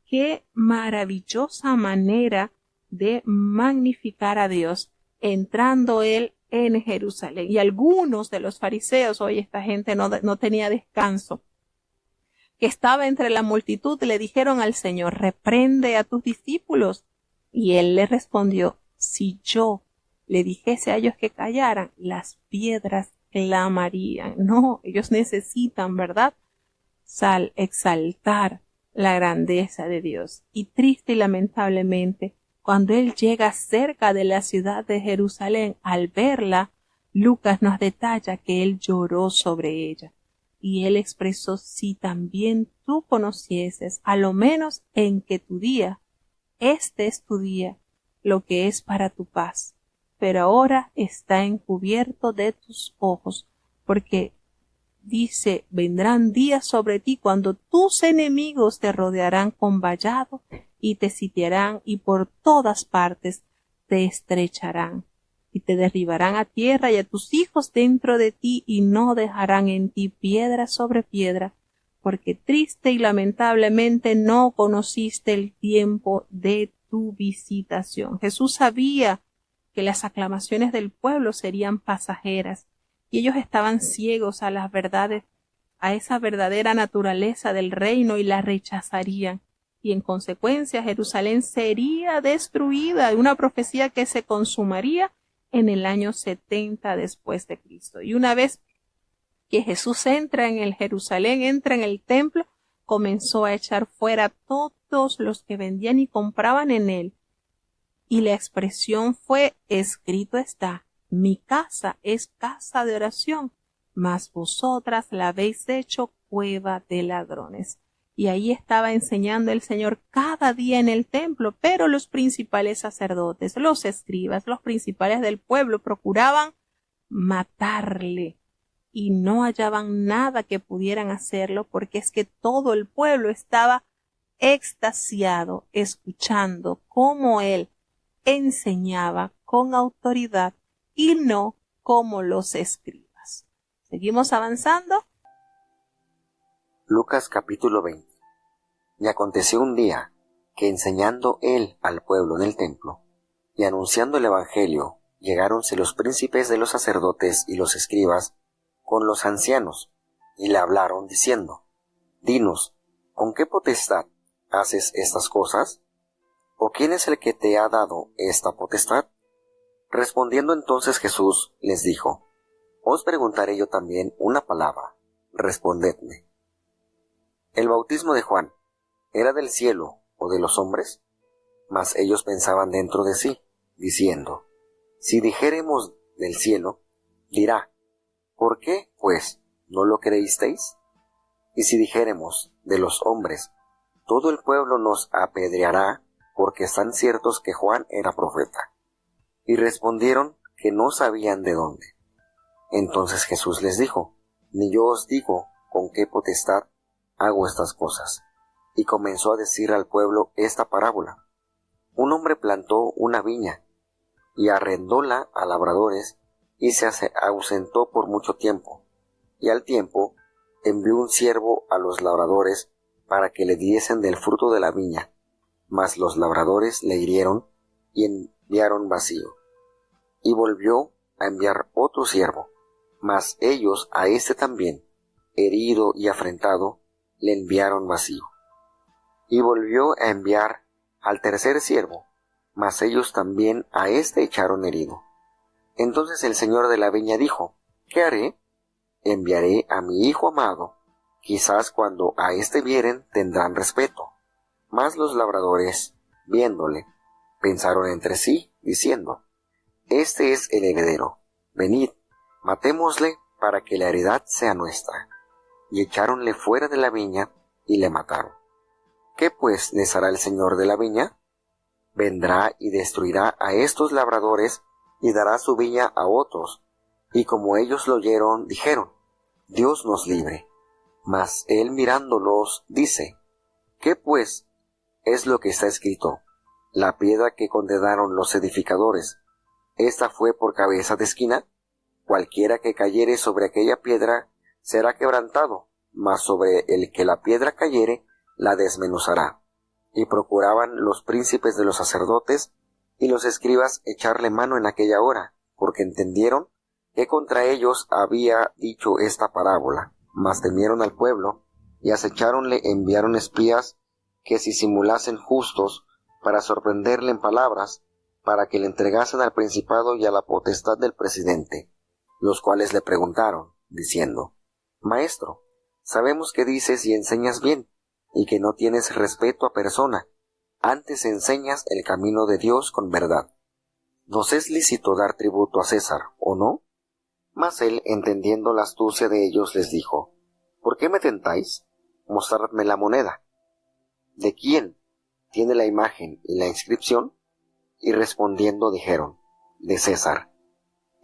Qué maravillosa manera de magnificar a Dios entrando él en Jerusalén. Y algunos de los fariseos, oye, esta gente no tenía descanso, que estaba entre la multitud, le dijeron al Señor: reprende a tus discípulos. Y él le respondió: si yo le dijese a ellos que callaran, las piedras clamarían. No, ellos necesitan, ¿verdad?, exaltar la grandeza de Dios. Y triste y lamentablemente, cuando él llega cerca de la ciudad de Jerusalén, al verla, Lucas nos detalla que él lloró sobre ella. Y él expresó: si también tú conocieses, a lo menos en que tu día, este es tu día, lo que es para tu paz, pero ahora está encubierto de tus ojos, porque dice: vendrán días sobre ti cuando tus enemigos te rodearán con vallado y te sitiarán y por todas partes te estrecharán y te derribarán a tierra y a tus hijos dentro de ti y no dejarán en ti piedra sobre piedra, porque triste y lamentablemente no conociste el tiempo de tu visitación. Jesús sabía que las aclamaciones del pueblo serían pasajeras, y ellos estaban ciegos a las verdades, a esa verdadera naturaleza del reino, y la rechazarían. Y en consecuencia Jerusalén sería destruida, una profecía que se consumaría en el año 70 después de Cristo. Y una vez que Jesús entra en el Jerusalén, entra en el templo, comenzó a echar fuera todos los que vendían y compraban en él. Y la expresión fue: escrito está, mi casa es casa de oración, mas vosotras la habéis hecho cueva de ladrones. Y ahí estaba enseñando el Señor cada día en el templo, pero los principales sacerdotes, los escribas, los principales del pueblo procuraban matarle y no hallaban nada que pudieran hacerlo, porque es que todo el pueblo estaba extasiado escuchando cómo él enseñaba con autoridad y no como los escribas. Seguimos avanzando. Lucas capítulo 20. Y aconteció un día que enseñando él al pueblo en el templo y anunciando el evangelio, llegáronse los príncipes de los sacerdotes y los escribas con los ancianos y le hablaron diciendo: dinos, ¿con qué potestad haces estas cosas? ¿O quién es el que te ha dado esta potestad? Respondiendo entonces Jesús les dijo: os preguntaré yo también una palabra, respondedme. ¿El bautismo de Juan era del cielo o de los hombres? Mas ellos pensaban dentro de sí: diciendo, si dijéremos del cielo, dirá, ¿por qué, pues, no lo creísteis? Y si dijéremos de los hombres, todo el pueblo nos apedreará, porque están ciertos que Juan era profeta. Y respondieron que no sabían de dónde. Entonces Jesús les dijo, ni yo os digo con qué potestad hago estas cosas. Y comenzó a decir al pueblo esta parábola. Un hombre plantó una viña, y arrendóla a labradores, y se ausentó por mucho tiempo. Y al tiempo envió un siervo a los labradores para que le diesen del fruto de la viña. Mas los labradores le hirieron y enviaron vacío. Y volvió a enviar otro siervo, mas ellos a éste también, herido y afrentado, le enviaron vacío. Y volvió a enviar al tercer siervo, mas ellos también a éste echaron herido. Entonces el señor de la viña dijo, ¿qué haré? Enviaré a mi hijo amado, quizás cuando a éste vieren tendrán respeto. Mas los labradores, viéndole, pensaron entre sí, diciendo, este es el heredero, venid, matémosle para que la heredad sea nuestra. Y echáronle fuera de la viña y le mataron. ¿Qué pues les hará el señor de la viña? Vendrá y destruirá a estos labradores y dará su viña a otros. Y como ellos lo oyeron, dijeron, Dios nos libre. Mas él mirándolos dice, ¿qué pues es lo que está escrito? La piedra que condenaron los edificadores, ¿esta fue por cabeza de esquina? Cualquiera que cayere sobre aquella piedra será quebrantado, mas sobre el que la piedra cayere la desmenuzará. Y procuraban los príncipes de los sacerdotes y los escribas echarle mano en aquella hora, porque entendieron que contra ellos había dicho esta parábola. Mas temieron al pueblo, y acecháronle enviaron espías que si simulasen justos, para sorprenderle en palabras, para que le entregasen al principado y a la potestad del presidente, los cuales le preguntaron, diciendo, Maestro, sabemos que dices y enseñas bien, y que no tienes respeto a persona, antes enseñas el camino de Dios con verdad. ¿Nos es lícito dar tributo a César, o no? Mas él, entendiendo la astucia de ellos, les dijo, ¿por qué me tentáis? Mostradme la moneda. ¿De quién tiene la imagen y la inscripción? Y respondiendo dijeron, de César.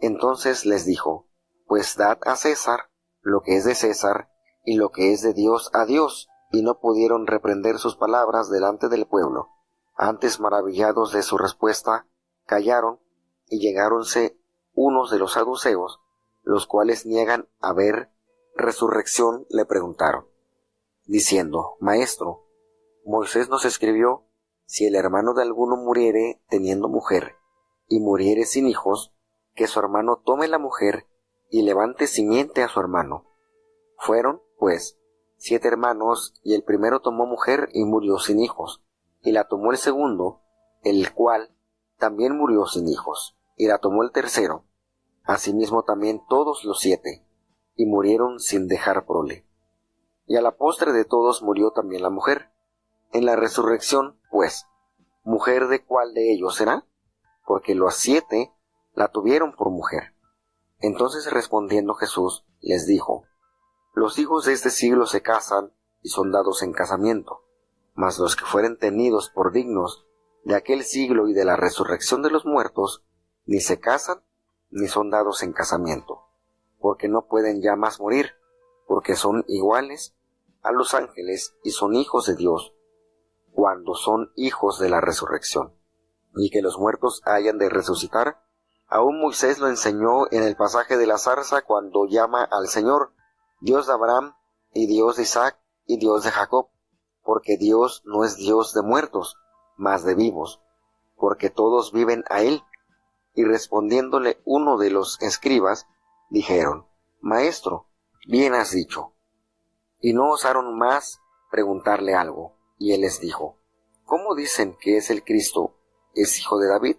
Entonces les dijo, pues dad a César lo que es de César, y lo que es de Dios a Dios. Y no pudieron reprender sus palabras delante del pueblo. Antes, maravillados de su respuesta, callaron, y llegáronse unos de los saduceos, los cuales niegan haber resurrección, le preguntaron, diciendo, Maestro, Moisés nos escribió, si el hermano de alguno muriere teniendo mujer, y muriere sin hijos, que su hermano tome la mujer, y levante simiente a su hermano. Fueron, pues, 7 hermanos, y el primero tomó mujer y murió sin hijos, y la tomó el segundo, el cual también murió sin hijos, y la tomó el tercero, asimismo también todos los 7, y murieron sin dejar prole. Y a la postre de todos murió también la mujer. En la resurrección, pues, ¿mujer de cuál de ellos será? Porque los 7 la tuvieron por mujer. Entonces respondiendo Jesús, les dijo, los hijos de este siglo se casan y son dados en casamiento, mas los que fueren tenidos por dignos de aquel siglo y de la resurrección de los muertos, ni se casan ni son dados en casamiento, porque no pueden ya más morir, porque son iguales a los ángeles y son hijos de Dios, cuando son hijos de la resurrección. Y que los muertos hayan de resucitar, aún Moisés lo enseñó en el pasaje de la zarza cuando llama al Señor, Dios de Abraham, y Dios de Isaac, y Dios de Jacob, porque Dios no es Dios de muertos, mas de vivos, porque todos viven a él. Y respondiéndole uno de los escribas, dijeron, Maestro, bien has dicho. Y no osaron más preguntarle algo, y él les dijo, ¿cómo dicen que es el Cristo, es hijo de David?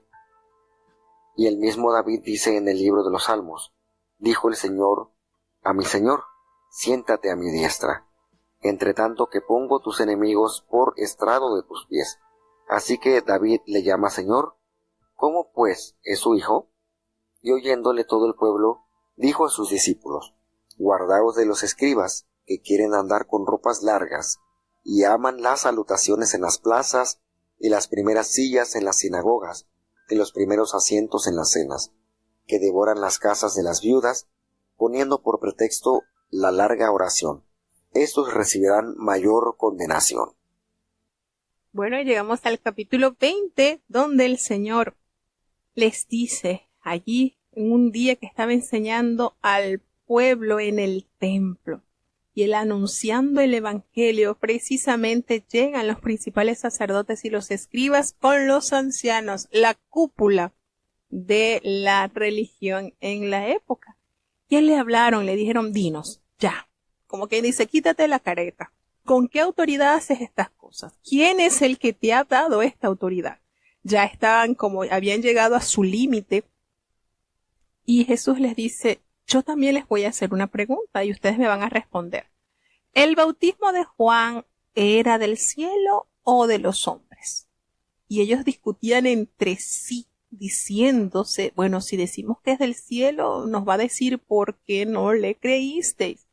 Y el mismo David dice en el libro de los Salmos, dijo el Señor a mi Señor, siéntate a mi diestra, entre tanto que pongo tus enemigos por estrado de tus pies. Así que David le llama Señor, ¿Cómo pues es su hijo? Y oyéndole todo el pueblo, dijo a sus discípulos: Guardaos de los escribas, que quieren andar con ropas largas, y aman las salutaciones en las plazas, y las primeras sillas en las sinagogas, y los primeros asientos en las cenas, que devoran las casas de las viudas, poniendo por pretexto la larga oración. Estos recibirán mayor condenación. Bueno, llegamos al capítulo 20, donde el Señor les dice allí, en un día que estaba enseñando al pueblo en el templo, y él anunciando el evangelio, precisamente llegan los principales sacerdotes y los escribas con los ancianos, la cúpula de la religión en la época. Y él le hablaron, le dijeron: dinos, ya, como que dice, quítate la careta. ¿Con qué autoridad haces estas cosas? ¿Quién es el que te ha dado esta autoridad? Ya estaban habían llegado a su límite. Y Jesús les dice: yo también les voy a hacer una pregunta y ustedes me van a responder. ¿El bautismo de Juan era del cielo o de los hombres? Y ellos discutían entre sí, diciéndose: bueno, si decimos que es del cielo, nos va a decir por qué no le creísteis.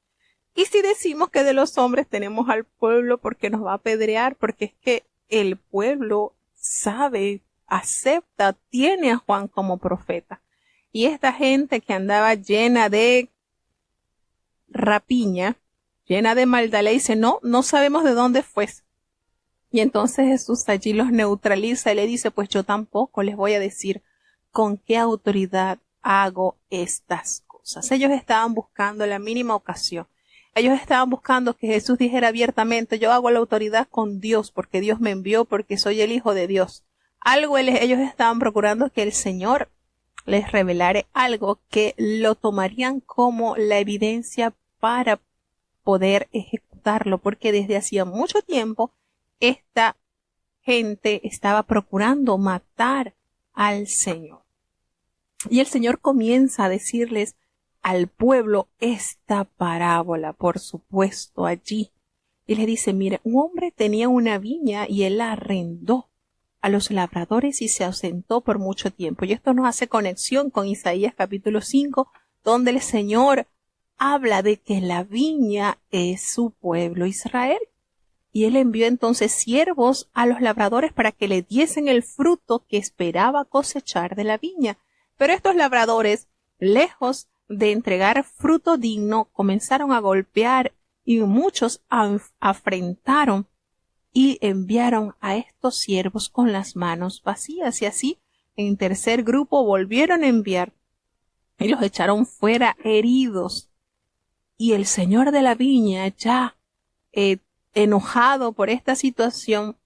Y si decimos que de los hombres, tenemos al pueblo porque nos va a apedrear, porque es que el pueblo sabe, acepta, tiene a Juan como profeta. Y esta gente que andaba llena de rapiña, llena de maldad, le dice: no sabemos de dónde fue. Y entonces Jesús allí los neutraliza y le dice: pues yo tampoco les voy a decir con qué autoridad hago estas cosas. Ellos estaban buscando la mínima ocasión. Ellos estaban buscando que Jesús dijera abiertamente: yo hago la autoridad con Dios, porque Dios me envió, porque soy el Hijo de Dios. Ellos estaban procurando que el Señor les revelara algo que lo tomarían como la evidencia para poder ejecutarlo, porque desde hacía mucho tiempo esta gente estaba procurando matar al Señor. Y el Señor comienza a decirles al pueblo esta parábola, por supuesto, allí. Y le dice: mire, un hombre tenía una viña y él la arrendó a los labradores y se ausentó por mucho tiempo. Y esto nos hace conexión con Isaías capítulo 5, donde el Señor habla de que la viña es su pueblo Israel. Y él envió entonces siervos a los labradores para que le diesen el fruto que esperaba cosechar de la viña. Pero estos labradores, lejos de entregar fruto digno, comenzaron a golpear, y muchos afrentaron y enviaron a estos siervos con las manos vacías. Y así, en tercer grupo, volvieron a enviar y los echaron fuera heridos. Y el señor de la viña, ya enojado por esta situación,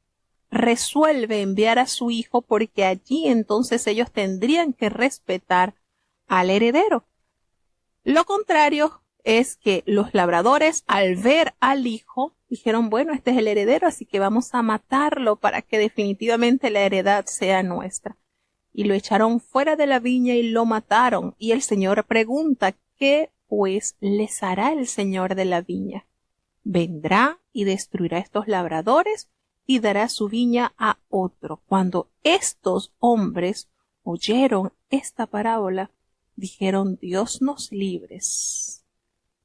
resuelve enviar a su hijo, porque allí entonces ellos tendrían que respetar al heredero. Lo contrario es que los labradores, al ver al hijo, dijeron: bueno, este es el heredero, así que vamos a matarlo para que definitivamente la heredad sea nuestra. Y lo echaron fuera de la viña y lo mataron. Y el Señor pregunta: ¿qué pues les hará el Señor de la viña? Vendrá y destruirá a estos labradores y dará su viña a otro. Cuando estos hombres oyeron esta parábola, dijeron: Dios nos libres.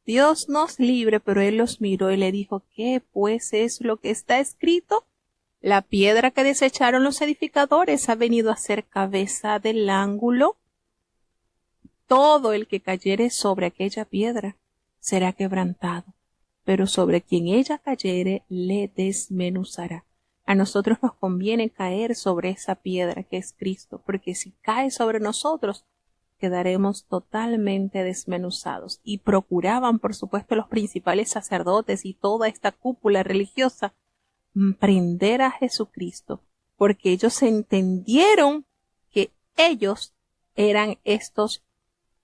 Dios nos libre. Pero él los miró y le dijo: ¿qué pues es lo que está escrito? La piedra que desecharon los edificadores ha venido a ser cabeza del ángulo. Todo el que cayere sobre aquella piedra será quebrantado, pero sobre quien ella cayere le desmenuzará. A nosotros nos conviene caer sobre esa piedra que es Cristo, porque si cae sobre nosotros, quedaremos totalmente desmenuzados. Y procuraban, por supuesto, los principales sacerdotes y toda esta cúpula religiosa prender a Jesucristo, porque ellos entendieron que ellos eran estos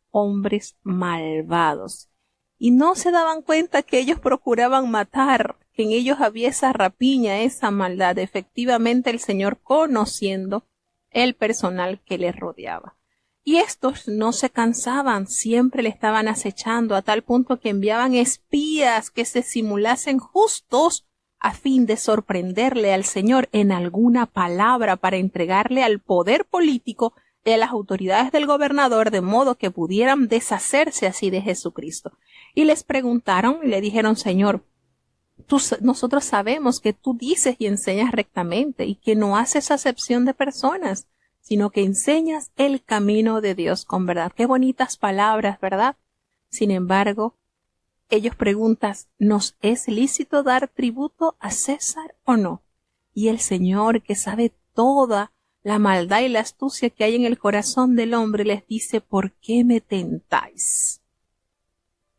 hombres malvados. Y no se daban cuenta que ellos procuraban matar, que en ellos había esa rapiña, esa maldad. Efectivamente, el Señor, conociendo el personal que les rodeaba. Y estos no se cansaban, siempre le estaban acechando, a tal punto que enviaban espías que se simulasen justos a fin de sorprenderle al Señor en alguna palabra para entregarle al poder político y a las autoridades del gobernador de modo que pudieran deshacerse así de Jesucristo. Y les preguntaron y le dijeron, Señor, nosotros sabemos que tú dices y enseñas rectamente y que no haces acepción de personas, sino que enseñas el camino de Dios con verdad. Qué bonitas palabras, ¿verdad? Sin embargo, ellos preguntan, ¿nos es lícito dar tributo a César o no? Y el Señor, que sabe toda la maldad y la astucia que hay en el corazón del hombre, les dice, ¿por qué me tentáis?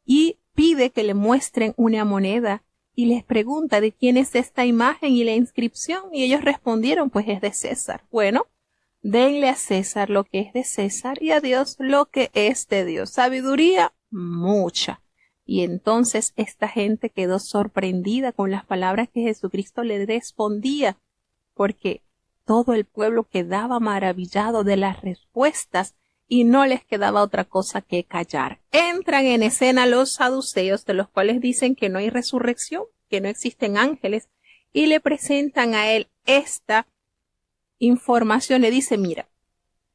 Y pide que le muestren una moneda y les pregunta de quién es esta imagen y la inscripción, y ellos respondieron, pues es de César. Bueno, denle a César lo que es de César y a Dios lo que es de Dios. Sabiduría, mucha. Y entonces esta gente quedó sorprendida con las palabras que Jesucristo le respondía, porque todo el pueblo quedaba maravillado de las respuestas y no les quedaba otra cosa que callar. Entran en escena los saduceos, de los cuales dicen que no hay resurrección, que no existen ángeles, y le presentan a él esta información. Le dice, mira,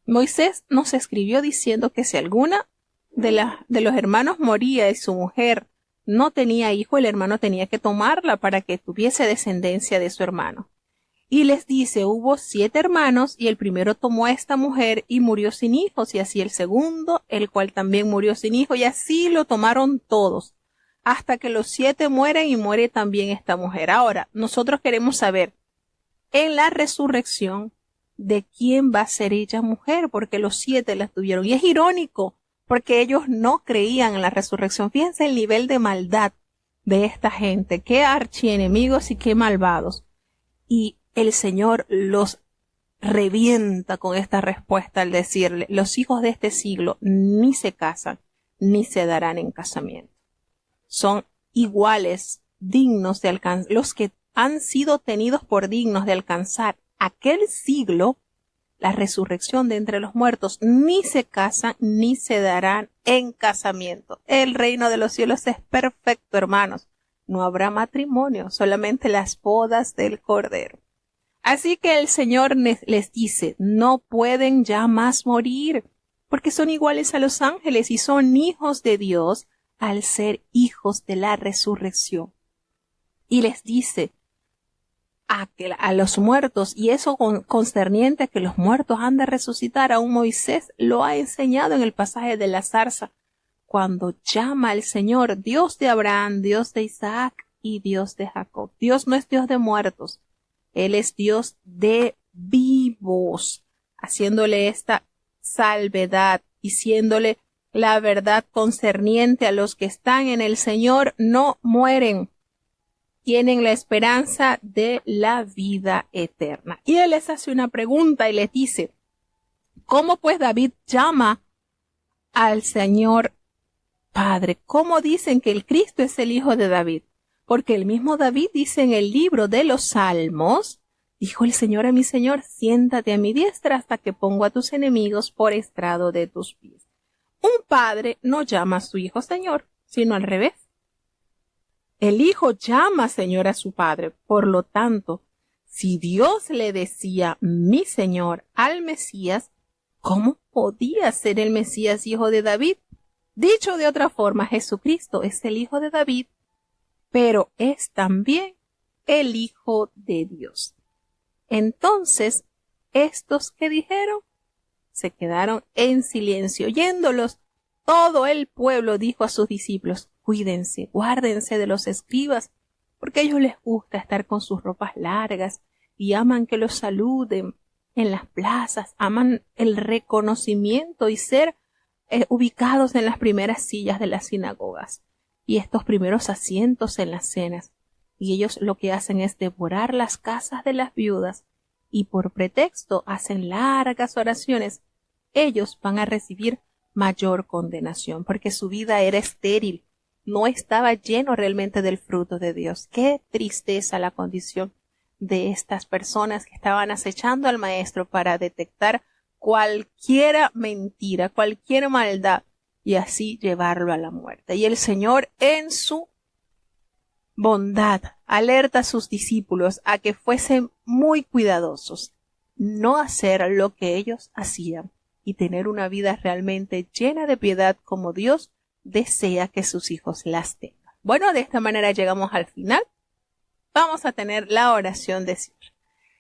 Moisés nos escribió diciendo que si alguna de los hermanos moría y su mujer no tenía hijo, el hermano tenía que tomarla para que tuviese descendencia de su hermano. Y les dice, hubo 7 hermanos y el primero tomó a esta mujer y murió sin hijos, y así el segundo, el cual también murió sin hijo, y así lo tomaron todos, hasta que los 7 mueren y muere también esta mujer. Ahora, nosotros queremos saber, en la resurrección, ¿de quién va a ser ella mujer? Porque los 7 la tuvieron. Y es irónico, porque ellos no creían en la resurrección. Fíjense el nivel de maldad de esta gente. Qué archienemigos y qué malvados. Y el Señor los revienta con esta respuesta al decirle, los hijos de este siglo ni se casan, ni se darán en casamiento. Son iguales, dignos de alcanzar, los que han sido tenidos por dignos de alcanzar aquel siglo, la resurrección de entre los muertos, ni se casan ni se darán en casamiento. El reino de los cielos es perfecto, hermanos. No habrá matrimonio, solamente las bodas del Cordero. Así que el Señor les dice, no pueden ya más morir, porque son iguales a los ángeles y son hijos de Dios al ser hijos de la resurrección. Y les dice a los muertos, y eso concerniente a que los muertos han de resucitar, aún Moisés lo ha enseñado en el pasaje de la zarza, cuando llama al Señor Dios de Abraham, Dios de Isaac y Dios de Jacob. Dios no es Dios de muertos, Él es Dios de vivos, haciéndole esta salvedad, diciéndole la verdad concerniente a los que están en el Señor, no mueren, tienen la esperanza de la vida eterna. Y Él les hace una pregunta y les dice, ¿cómo pues David llama al Señor Padre? ¿Cómo dicen que el Cristo es el Hijo de David? Porque el mismo David dice en el libro de los Salmos, dijo el Señor a mi Señor, siéntate a mi diestra hasta que pongo a tus enemigos por estrado de tus pies. Un padre no llama a su hijo Señor, sino al revés. El hijo llama Señor a su padre. Por lo tanto, si Dios le decía mi Señor al Mesías, ¿cómo podía ser el Mesías hijo de David? Dicho de otra forma, Jesucristo es el Hijo de David, pero es también el Hijo de Dios. Entonces, estos que dijeron, se quedaron en silencio. Oyéndolos, todo el pueblo dijo a sus discípulos, cuídense, guárdense de los escribas, porque a ellos les gusta estar con sus ropas largas y aman que los saluden en las plazas, aman el reconocimiento y ser ubicados en las primeras sillas de las sinagogas y estos primeros asientos en las cenas. Y ellos lo que hacen es devorar las casas de las viudas y por pretexto hacen largas oraciones. Ellos van a recibir mayor condenación porque su vida era estéril, no estaba lleno realmente del fruto de Dios. Qué tristeza la condición de estas personas que estaban acechando al Maestro para detectar cualquier mentira, cualquier maldad y así llevarlo a la muerte. Y el Señor en su bondad, alerta a sus discípulos a que fuesen muy cuidadosos, no hacer lo que ellos hacían y tener una vida realmente llena de piedad como Dios desea que sus hijos las tengan. Bueno, de esta manera llegamos al final. Vamos a tener la oración de cierre.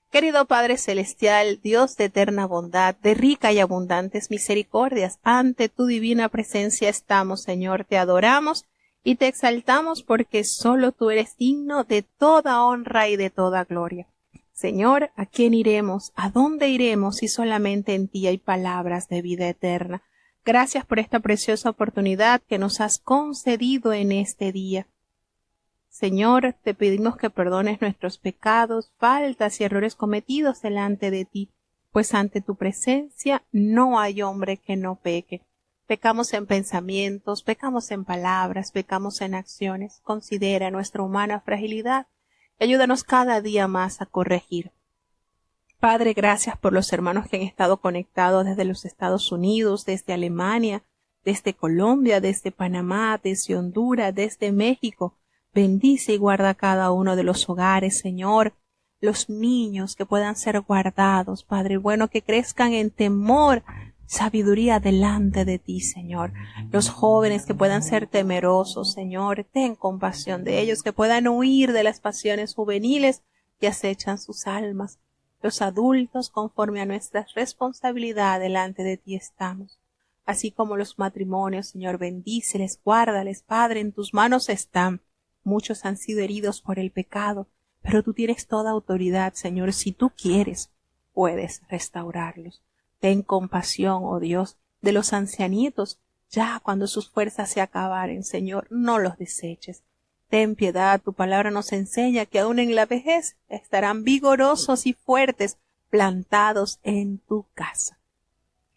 Querido Padre Celestial, Dios de eterna bondad, de rica y abundantes misericordias, ante tu divina presencia estamos, Señor, te adoramos y te exaltamos porque solo tú eres digno de toda honra y de toda gloria. Señor, ¿a quién iremos? ¿A dónde iremos si solamente en ti hay palabras de vida eterna? Gracias por esta preciosa oportunidad que nos has concedido en este día. Señor, te pedimos que perdones nuestros pecados, faltas y errores cometidos delante de ti, pues ante tu presencia no hay hombre que no peque. Pecamos en pensamientos, pecamos en palabras, pecamos en acciones. Considera nuestra humana fragilidad y ayúdanos cada día más a corregir. Padre, gracias por los hermanos que han estado conectados desde los Estados Unidos, desde Alemania, desde Colombia, desde Panamá, desde Honduras, desde México. Bendice y guarda cada uno de los hogares, Señor, los niños que puedan ser guardados, Padre bueno, que crezcan en temor, sabiduría delante de ti, Señor. Los jóvenes que puedan ser temerosos, Señor, ten compasión de ellos, que puedan huir de las pasiones juveniles que acechan sus almas. Los adultos, conforme a nuestras responsabilidades delante de ti estamos. Así como los matrimonios, Señor, bendíceles, guárdales, Padre, en tus manos están. Muchos han sido heridos por el pecado, pero tú tienes toda autoridad, Señor. Si tú quieres, puedes restaurarlos. Ten compasión, oh Dios, de los ancianitos, ya cuando sus fuerzas se acabaren, Señor, no los deseches. Ten piedad, tu palabra nos enseña que aún en la vejez estarán vigorosos y fuertes, plantados en tu casa.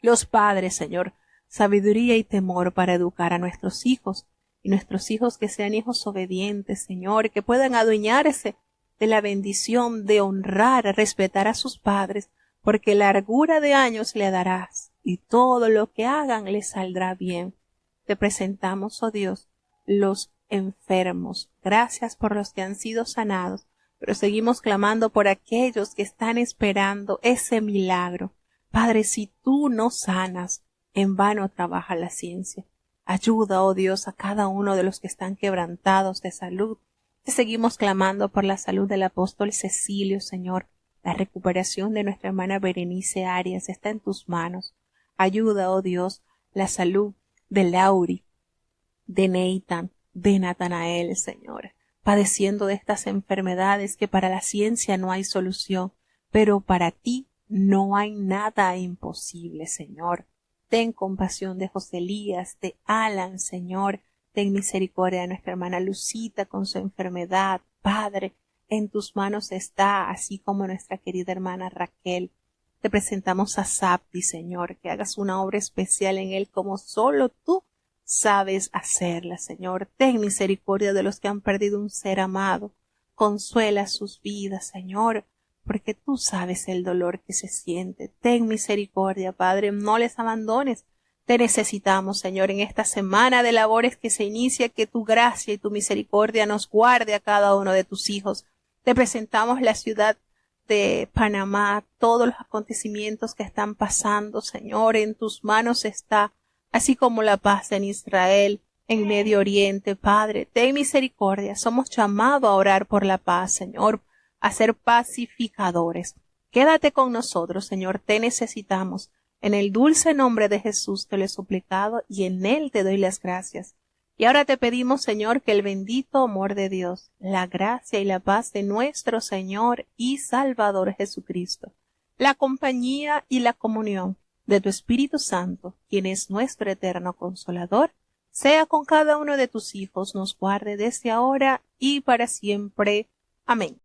Los padres, Señor, sabiduría y temor para educar a nuestros hijos, y nuestros hijos que sean hijos obedientes, Señor, que puedan adueñarse de la bendición de honrar, respetar a sus padres, porque largura de años le darás, y todo lo que hagan les saldrá bien. Te presentamos, oh Dios, los enfermos. Gracias por los que han sido sanados, pero seguimos clamando por aquellos que están esperando ese milagro. Padre, si tú no sanas, en vano trabaja la ciencia. Ayuda, oh Dios, a cada uno de los que están quebrantados de salud. Te seguimos clamando por la salud del apóstol Cecilio, Señor. La recuperación de nuestra hermana Berenice Arias está en tus manos. Ayuda, oh Dios, la salud de Lauri, de Nathan, de Natanael, Señor, padeciendo de estas enfermedades que para la ciencia no hay solución, pero para ti no hay nada imposible, Señor. Ten compasión de José Elías, de Alan, Señor. Ten misericordia de nuestra hermana Lucita con su enfermedad. Padre, en tus manos está, así como nuestra querida hermana Raquel. Te presentamos a Sapti, Señor, que hagas una obra especial en él como solo tú sabes hacerla, Señor. Ten misericordia de los que han perdido un ser amado. Consuela sus vidas, Señor, porque tú sabes el dolor que se siente. Ten misericordia, Padre, no les abandones. Te necesitamos, Señor, en esta semana de labores que se inicia, que tu gracia y tu misericordia nos guarde a cada uno de tus hijos. Te presentamos la ciudad de Panamá, todos los acontecimientos que están pasando, Señor, en tus manos está, así como la paz en Israel, en Medio Oriente, Padre. Ten misericordia, somos llamados a orar por la paz, Señor, a ser pacificadores. Quédate con nosotros, Señor, te necesitamos. En el dulce nombre de Jesús te lo he suplicado y en él te doy las gracias. Y ahora te pedimos, Señor, que el bendito amor de Dios, la gracia y la paz de nuestro Señor y Salvador Jesucristo, la compañía y la comunión de tu Espíritu Santo, quien es nuestro eterno Consolador, sea con cada uno de tus hijos, nos guarde desde ahora y para siempre. Amén.